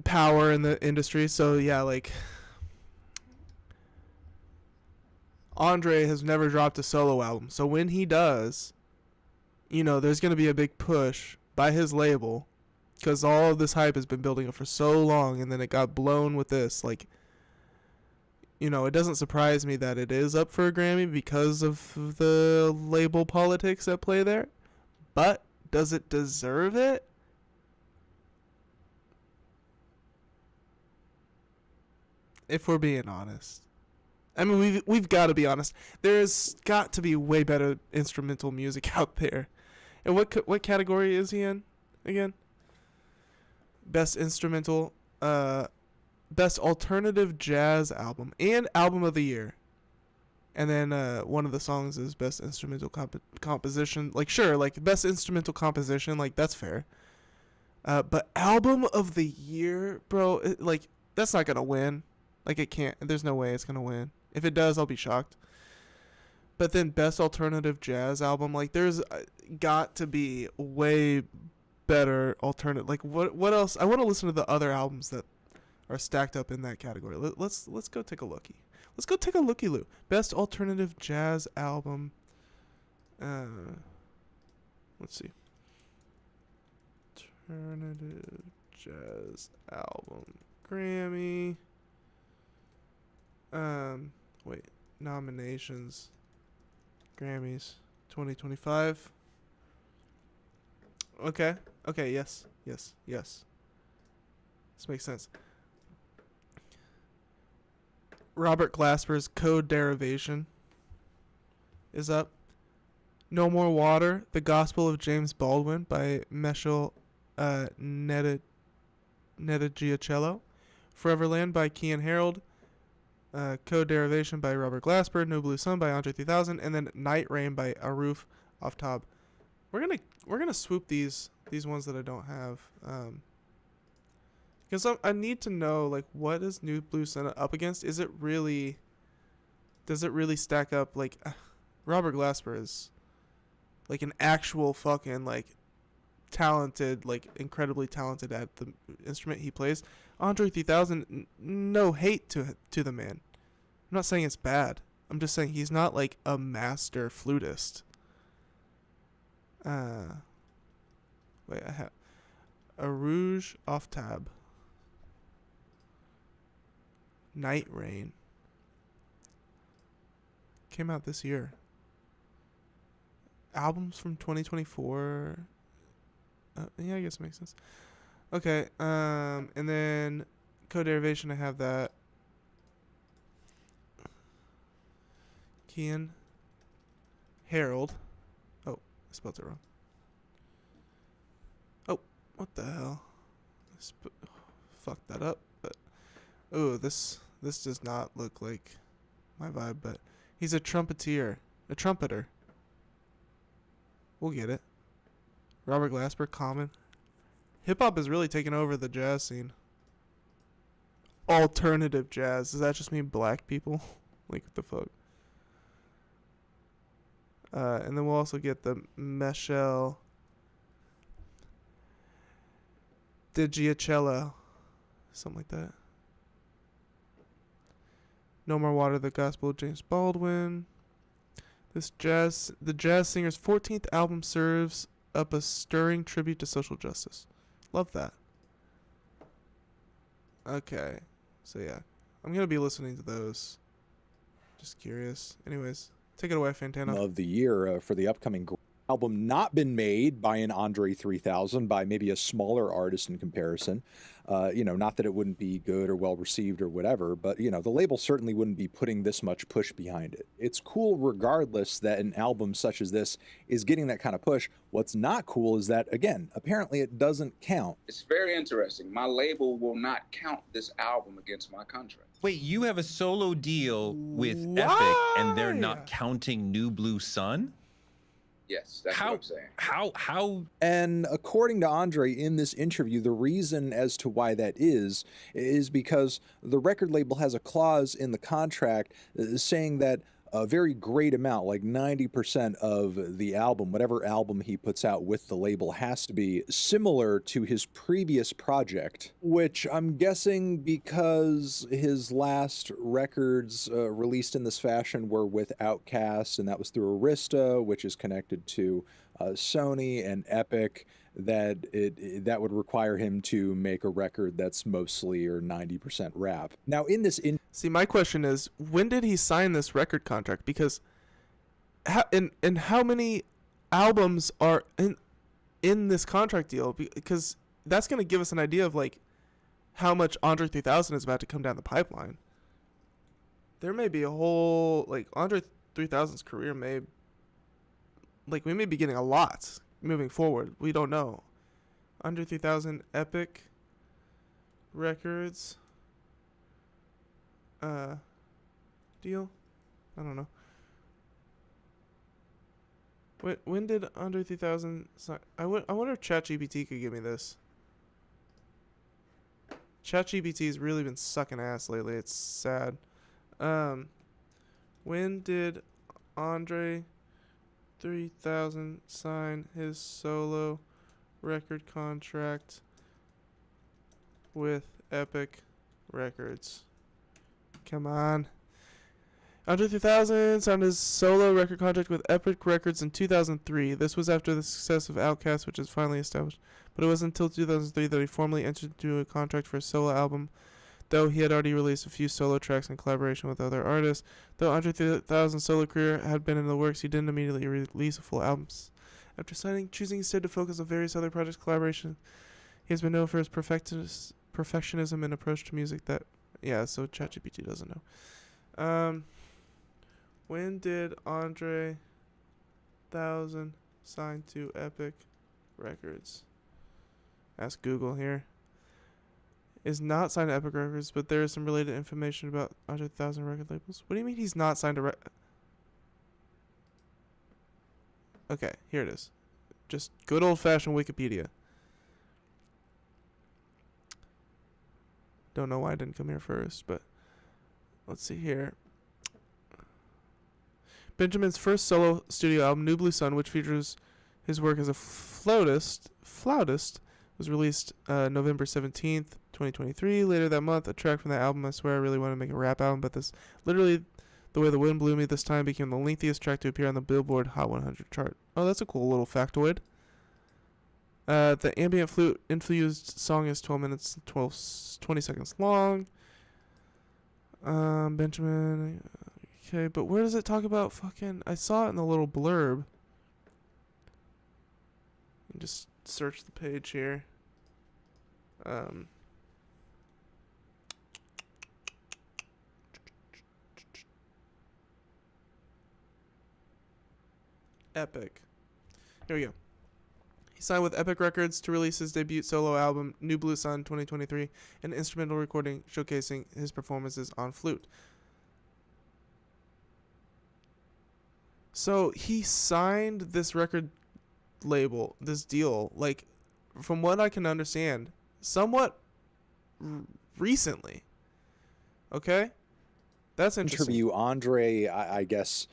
power in the industry. So yeah, like Andre has never dropped a solo album. So when he does, there's going to be a big push by his label, because all of this hype has been building up for so long, and then it got blown with this. Like, it doesn't surprise me that it is up for a Grammy because of the label politics at play there. But does it deserve it? If we're being honest. I mean, we've got to be honest. There's got to be way better instrumental music out there. And what category is he in again? Best instrumental, best alternative jazz album and album of the year. And then one of the songs is best instrumental composition. Like, sure, like best instrumental composition, like that's fair. But album of the year, bro, that's not gonna win. Like, it can't. There's no way it's gonna win. If it does, I'll be shocked. But then best alternative jazz album, like there's got to be way better alternative. Like what else? I want to listen to the other albums that are stacked up in that category. Let's go take a looky. Let's go take a looky-loo. Best alternative jazz album. Let's see. Alternative jazz album. Grammy. Wait. Nominations. Grammys 2025. Okay. Yes. This makes sense. Robert Glasper's Code Derivation is up. No More Water, The Gospel of James Baldwin by Meshel Ndegeocello. Foreverland by Kian Harold. Code Derivation by Robert Glasper. No Blue Sun by Andre 3000. And then Night Rain by Aruf Aftab. We're gonna swoop these ones that I don't have. Because I need to know, like, what is New Blue Sun up against? Does it really stack up? Like, Robert Glasper is, like, an actual fucking, like, talented, like, incredibly talented at the instrument he plays. Andre 3000, no hate to the man. I'm not saying it's bad. I'm just saying he's not, like, a master flutist. Wait, I have Aruf Aftab. Night Rain. Came out this year. Albums from 2024. Yeah, I guess it makes sense. Okay, and then Code Derivation, I have that. Kian Harold. Oh, I spelled it wrong. Oh, what the hell? Fucked that up, but oh, this does not look like my vibe, but he's a trumpeter. We'll get it. Robert Glasper, Common. Hip-hop is really taking over the jazz scene. Alternative jazz. Does that just mean black people? Like, what the fuck? And then we'll also get the Meshel Digicello, something like that. No More Water, the Gospel of James Baldwin. The jazz singer's 14th album serves up a stirring tribute to social justice. Love that. Okay, so yeah, I'm gonna be listening to those. Just curious. Anyways, take it away, Fantano. Of the year for the upcoming album, not been made by an Andre 3000, by maybe a smaller artist in comparison. Not that it wouldn't be good or well received or whatever, but the label certainly wouldn't be putting this much push behind it. It's cool regardless that an album such as this is getting that kind of push. What's not cool is that, again, apparently it doesn't count. It's very interesting. My label will not count this album against my contract. Wait, you have a solo deal with Why? Epic and they're not counting New Blue Sun? Yes, that's what I'm saying. How? And according to Andre in this interview, the reason as to why that is because the record label has a clause in the contract saying that a very great amount, like 90% of the album, whatever album he puts out with the label, has to be similar to his previous project, which I'm guessing because his last records released in this fashion were with Outkast, and that was through Arista, which is connected to Sony and Epic, that would require him to make a record that's mostly or 90% rap. Now, in this See, my question is, when did he sign this record contract? Because how many albums are in this contract deal? Because that's going to give us an idea of like how much Andre 3000 is about to come down the pipeline. There may be a whole, like, Andre 3000's career we may be getting a lot moving forward. We don't know. Andre 3000 Epic Records deal? I don't know. When did Andre 3000 sign? I wonder if ChatGPT could give me this. ChatGPT has really been sucking ass lately. It's sad. When did Andre 3000 sign his solo record contract with Epic Records? Come on. Andre 3000 signed his solo record contract with Epic Records in 2003. This was after the success of Outkast, which is finally established. But it wasn't until 2003 that he formally entered into a contract for a solo album, though he had already released a few solo tracks in collaboration with other artists. Though Andre 3000's solo career had been in the works, he didn't immediately release a full album. After choosing instead to focus on various other projects collaboration, he has been known for his perfectionism and approach to music that... Yeah, so ChatGPT doesn't know. When did Andre 3000 sign to Epic Records? Ask Google here. Is not signed to Epic Records, but there is some related information about Andre 3000 record labels. What do you mean he's not signed to Okay, here it is. Just good old-fashioned Wikipedia. Don't know why I didn't come here first, but let's see here. Benjamin's first solo studio album, New Blue Sun, which features his work as a flautist, was released November 17th, 2023. Later that month, a track from that album, I swear I really want to make a rap album, but this literally, The Way the Wind Blew Me, this time became the lengthiest track to appear on the Billboard Hot 100 chart. Oh, that's a cool little factoid. The ambient flute infused song is 12 minutes and 20 seconds long. Benjamin. Okay, but where does it talk about fucking... I saw it in the little blurb. Just search the page here. Epic. Here we go. He signed with Epic Records to release his debut solo album, New Blue Sun 2023, an instrumental recording showcasing his performances on flute. So he signed this record label, this deal, like, from what I can understand, somewhat recently. Okay? That's interesting. Interview, Andre, I guess,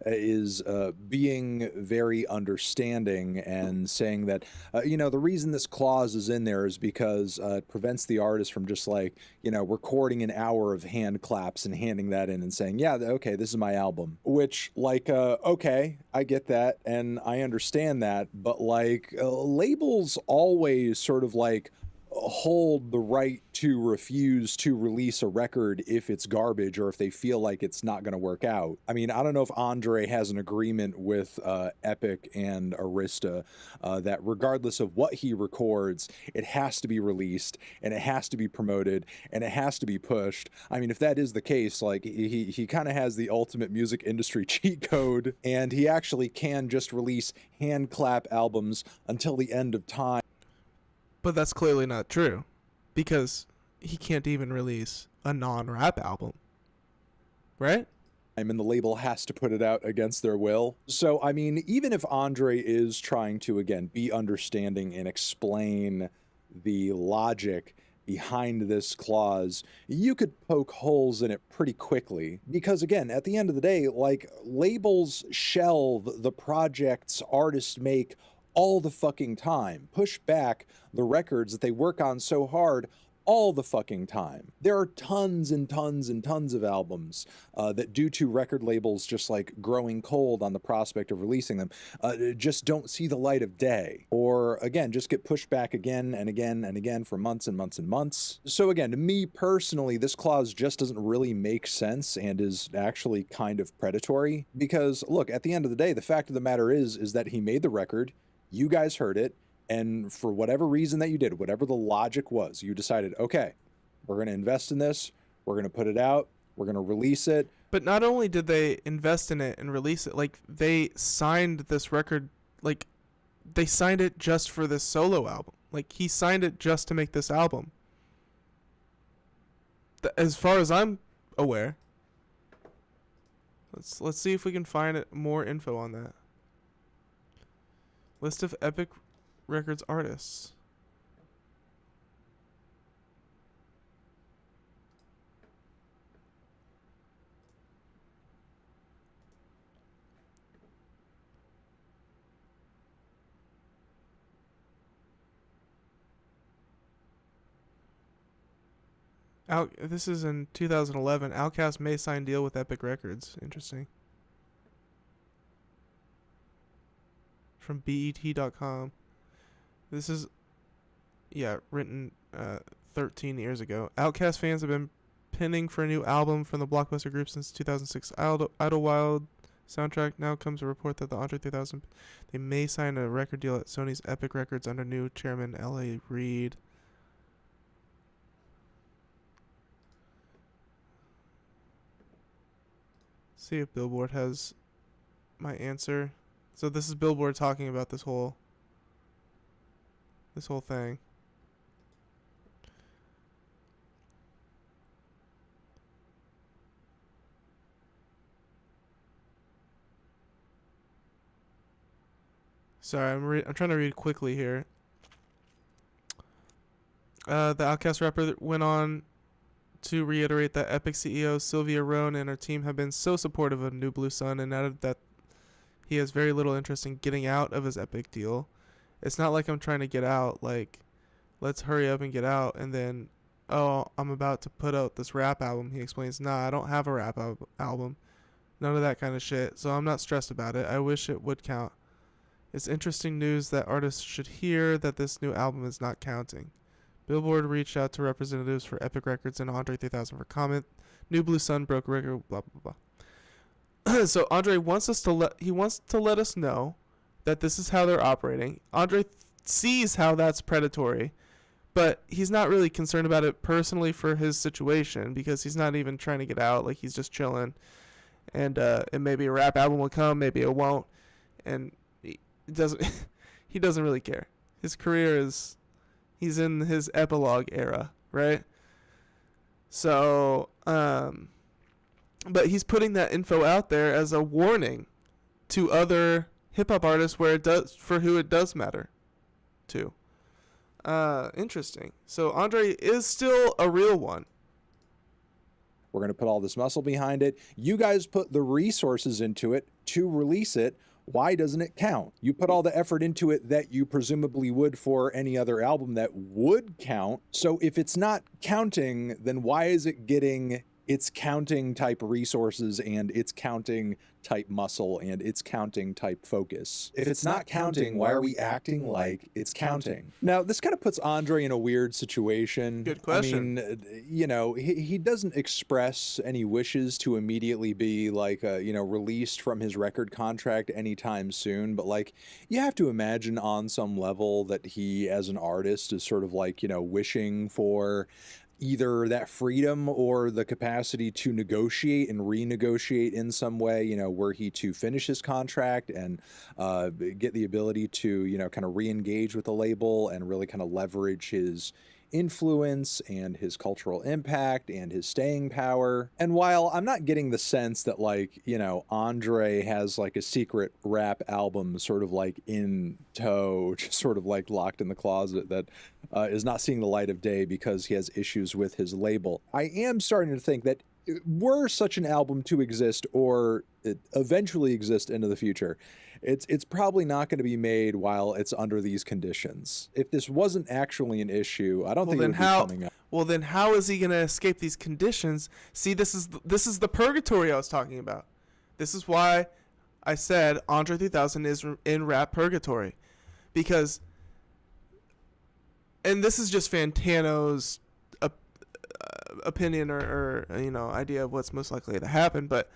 is being very understanding and saying that, the reason this clause is in there is because it prevents the artist from just like, recording an hour of hand claps and handing that in and saying, yeah, okay, this is my album. Which, like, okay, I get that and I understand that, but like, labels always sort of like hold the right to refuse to release a record if it's garbage or if they feel like it's not going to work out. I mean, I don't know if André has an agreement with Epic and Arista that regardless of what he records, it has to be released and it has to be promoted and it has to be pushed. I mean, if that is the case, like he kind of has the ultimate music industry cheat code, and he actually can just release hand clap albums until the end of time. But that's clearly not true, because he can't even release a non-rap album, right? And the label has to put it out against their will. So, I mean, even if André is trying to, again, be understanding and explain the logic behind this clause, you could poke holes in it pretty quickly. Because, again, at the end of the day, like, labels shelve the projects artists make all the fucking time, push back the records that they work on so hard all the fucking time. There are tons and tons and tons of albums that, due to record labels just like growing cold on the prospect of releasing them, just don't see the light of day, or again, just get pushed back again and again and again for months and months and months. So again, to me personally, this clause just doesn't really make sense and is actually kind of predatory, because look, at the end of the day, the fact of the matter is that he made the record, you guys heard it, and for whatever reason that you did, whatever the logic was, you decided, okay, we're going to invest in this, we're going to put it out, we're going to release it. But not only did they invest in it and release it, like, they signed this record, like, they signed it just for this solo album. Like, he signed it just to make this album. As far as I'm aware. Let's see if we can find more info on that. List of Epic Records artists. This is in 2011. Outkast may sign deal with Epic Records. Interesting. From BET.com. This is, written 13 years ago. Outkast fans have been pinning for a new album from the blockbuster group since 2006. Idlewild soundtrack. Now comes a report that the Andre 3000, they may sign a record deal at Sony's Epic Records under new chairman L.A. Reid. See if Billboard has my answer. So this is Billboard talking about this whole thing. Sorry, I'm trying to read quickly here. The Outkast rapper went on to reiterate that Epic CEO Sylvia Rohn and her team have been so supportive of New Blue Sun, and added that he has very little interest in getting out of his Epic deal. It's not like I'm trying to get out, like, let's hurry up and get out, and then, oh, I'm about to put out this rap album. He explains, nah, I don't have a rap album. None of that kind of shit, so I'm not stressed about it. I wish it would count. It's interesting news that artists should hear that this new album is not counting. Billboard reached out to representatives for Epic Records and Andre 3000 for comment. New Blue Sun broke record, blah, blah, blah. So Andre wants us to let us know that this is how they're operating. Andre sees how that's predatory, but he's not really concerned about it personally for his situation, because he's not even trying to get out. Like, he's just chilling, and maybe a rap album will come, maybe it won't, and he doesn't he doesn't really care. His career is, he's in his epilogue era, right? So but he's putting that info out there as a warning to other hip-hop artists for who it does matter to. Interesting. So Andre is still a real one. We're going to put all this muscle behind it. You guys put the resources into it to release it. Why doesn't it count? You put all the effort into it that you presumably would for any other album that would count. So if it's not counting, then why is it getting its counting type resources and its counting type muscle and its counting type focus? If it's not counting, why are we acting like it's counting? Now, this kind of puts André in a weird situation. Good question. I mean, you know, he doesn't express any wishes to immediately be like, you know, released from his record contract anytime soon. But like, you have to imagine on some level that he, as an artist, is sort of like, you know, wishing for either that freedom or the capacity to negotiate and renegotiate in some way, you know, were he to finish his contract and get the ability to, you know, kind of re-engage with the label and really kind of leverage his influence and his cultural impact and his staying power. And while I'm not getting the sense that, like, you know, André has like a secret rap album sort of like in tow, just sort of like locked in the closet that is not seeing the light of day because he has issues with his label, I am starting to think that were such an album to exist or it eventually exist into the future, it's probably not going to be made while it's under these conditions. If this wasn't actually an issue, I don't think it would be coming up. Well, then how is he going to escape these conditions? See, this is the purgatory I was talking about. This is why I said André 3000 is in rap purgatory, because, and this is just Fantano's opinion or you know, idea of what's most likely to happen, but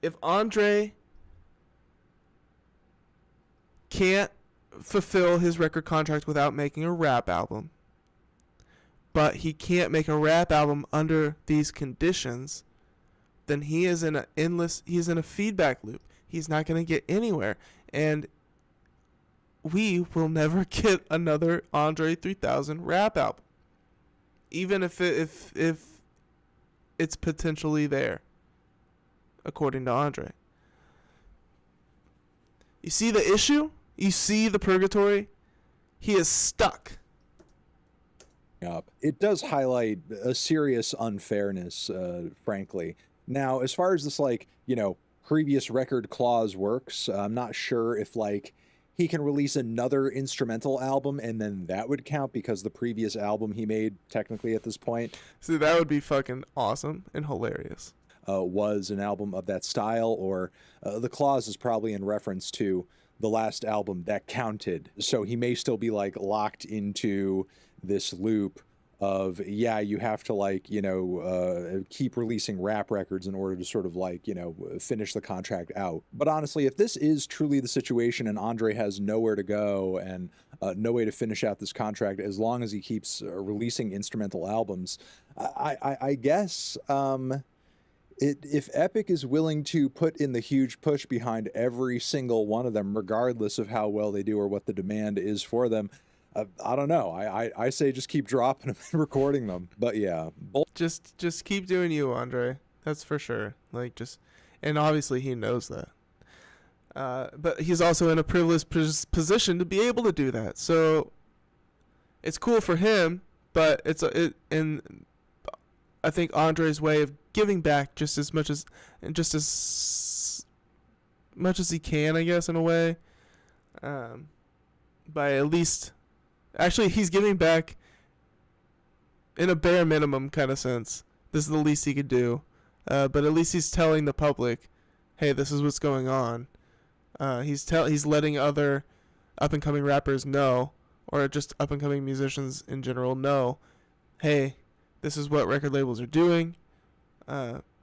if André can't fulfill his record contract without making a rap album, but he can't make a rap album under these conditions, then he is in a feedback loop. He's not going to get anywhere, and we will never get another André 3000 rap album, even if it's potentially there, according to André. You see the issue? You see the purgatory? He is stuck. It does highlight a serious unfairness, frankly. Now, as far as this, like, you know, previous record clause works, I'm not sure if, like, he can release another instrumental album and then that would count because the previous album he made, technically at this point, See, that would be fucking awesome and hilarious. Was an album of that style, or the clause is probably in reference to the last album that counted. So he may still be like locked into this loop of, yeah, you have to, like, you know, keep releasing rap records in order to sort of like, you know, finish the contract out. But honestly, if this is truly the situation and André has nowhere to go and no way to finish out this contract, as long as he keeps releasing instrumental albums, I guess if Epic is willing to put in the huge push behind every single one of them, regardless of how well they do or what the demand is for them, I don't know. I say just keep dropping them and recording them. But yeah, just keep doing you, André. That's for sure. Like, just, and obviously he knows that. But he's also in a privileged position to be able to do that. So it's cool for him, but and I think André's way of giving back just as much as he can, I guess, in a way. By at least, actually, he's giving back in a bare minimum kind of sense. This is the least he could do. But at least he's telling the public, hey, this is what's going on. He's letting other up-and-coming rappers know, or just up-and-coming musicians in general know, hey, this is what record labels are doing.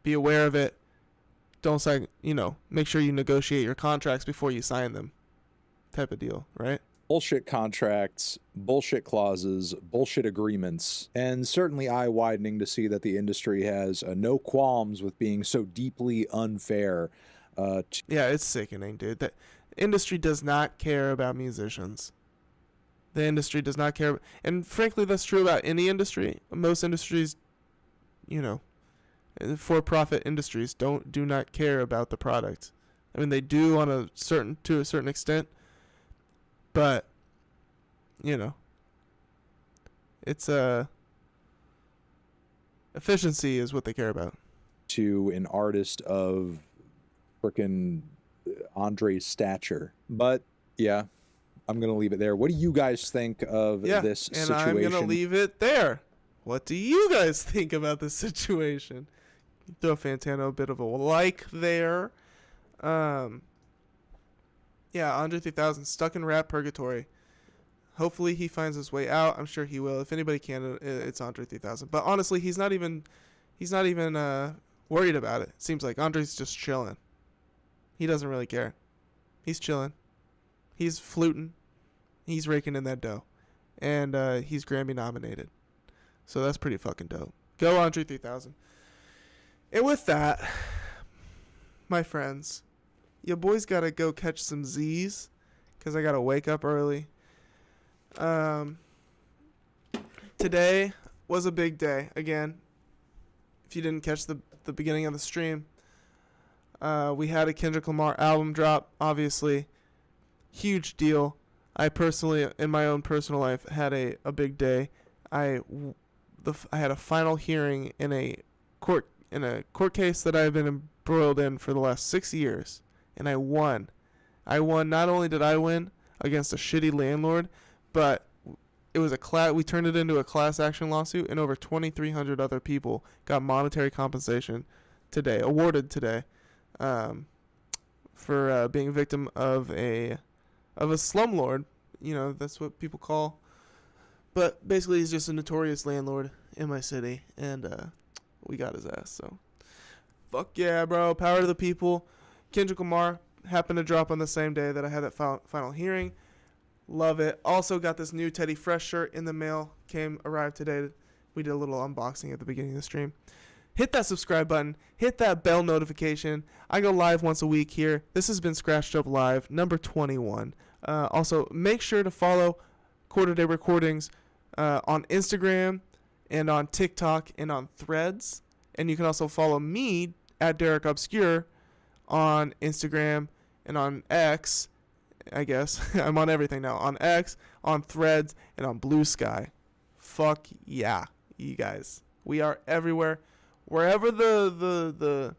Be aware of it. Don't sign, you know, make sure you negotiate your contracts before you sign them, type of deal, right? Bullshit contracts, bullshit clauses, bullshit agreements, and certainly eye-widening to see that the industry has no qualms with being so deeply unfair. Yeah, it's sickening, dude. The industry does not care about musicians. The industry does not care. And frankly, that's true about any industry. Most industries, you know, for-profit industries do not care about the product. I mean, they do to a certain extent, but, you know, it's Efficiency is what they care about. To an artist of frickin' Andre's stature. But yeah, I'm gonna leave it there. What do you guys think of this and situation? I'm gonna leave it there. What do you guys think about this situation? Throw Fantano a bit of a like there. Yeah, Andre 3000 stuck in rap purgatory. Hopefully he finds his way out. I'm sure he will. If anybody can, it's Andre 3000. But honestly, he's not even worried about it. Seems like Andre's just chilling. He doesn't really care. He's chilling. He's fluting. He's raking in that dough. And he's Grammy nominated. So that's pretty fucking dope. Go Andre 3000. And with that, my friends, your boys got to go catch some Z's because I got to wake up early. Today was a big day. Again, if you didn't catch the beginning of the stream, we had a Kendrick Lamar album drop, obviously. Huge deal. I personally, in my own personal life, had a big day. I had a final hearing in a court case that I've been embroiled in for the last 6 years, and I won. Not only did I win against a shitty landlord, but it was we turned it into a class action lawsuit, and over 2,300 other people got monetary compensation awarded today, for being a victim of a slumlord. You know, that's what people call. But basically, he's just a notorious landlord in my city, and we got his ass. So, fuck yeah, bro! Power to the people. Kendrick Lamar happened to drop on the same day that I had that final hearing. Love it. Also got this new Teddy Fresh shirt in the mail. Arrived today. We did a little unboxing at the beginning of the stream. Hit that subscribe button. Hit that bell notification. I go live once a week here. This has been Scratched Up Live, number 21. Also, make sure to follow Quarter Day Recordings on Instagram and on TikTok and on Threads. And you can also follow me at Derek Obscure on Instagram and on X. I guess I'm on everything now. On X, on Threads, and on Blue Sky. Fuck yeah, you guys. We are everywhere. Wherever the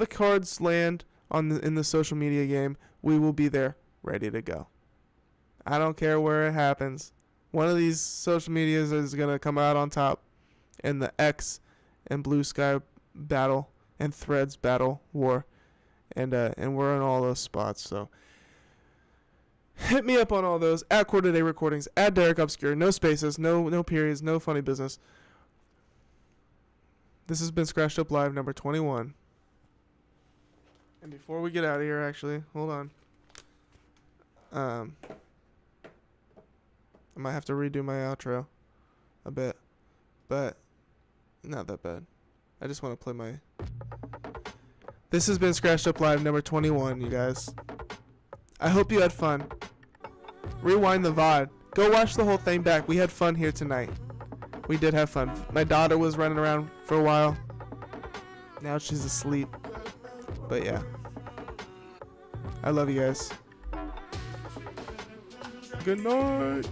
cards land in the social media game, we will be there, ready to go. I don't care where it happens. One of these social medias is gonna come out on top in the X and Blue Sky battle and Threads battle war, and we're in all those spots. So hit me up on all those at Quarter Day Recordings, at Derek Obscure. No spaces, no periods, no funny business. This has been Scratched Up Live number 21. And before we get out of here, actually, hold on. I might have to redo my outro a bit, but not that bad. I just want to play my... This has been Scratched Up Live number 21, you guys. I hope you had fun. Rewind the VOD. Go watch the whole thing back. We had fun here tonight. We did have fun. My daughter was running around for a while. Now she's asleep. But yeah. I love you guys. Good night.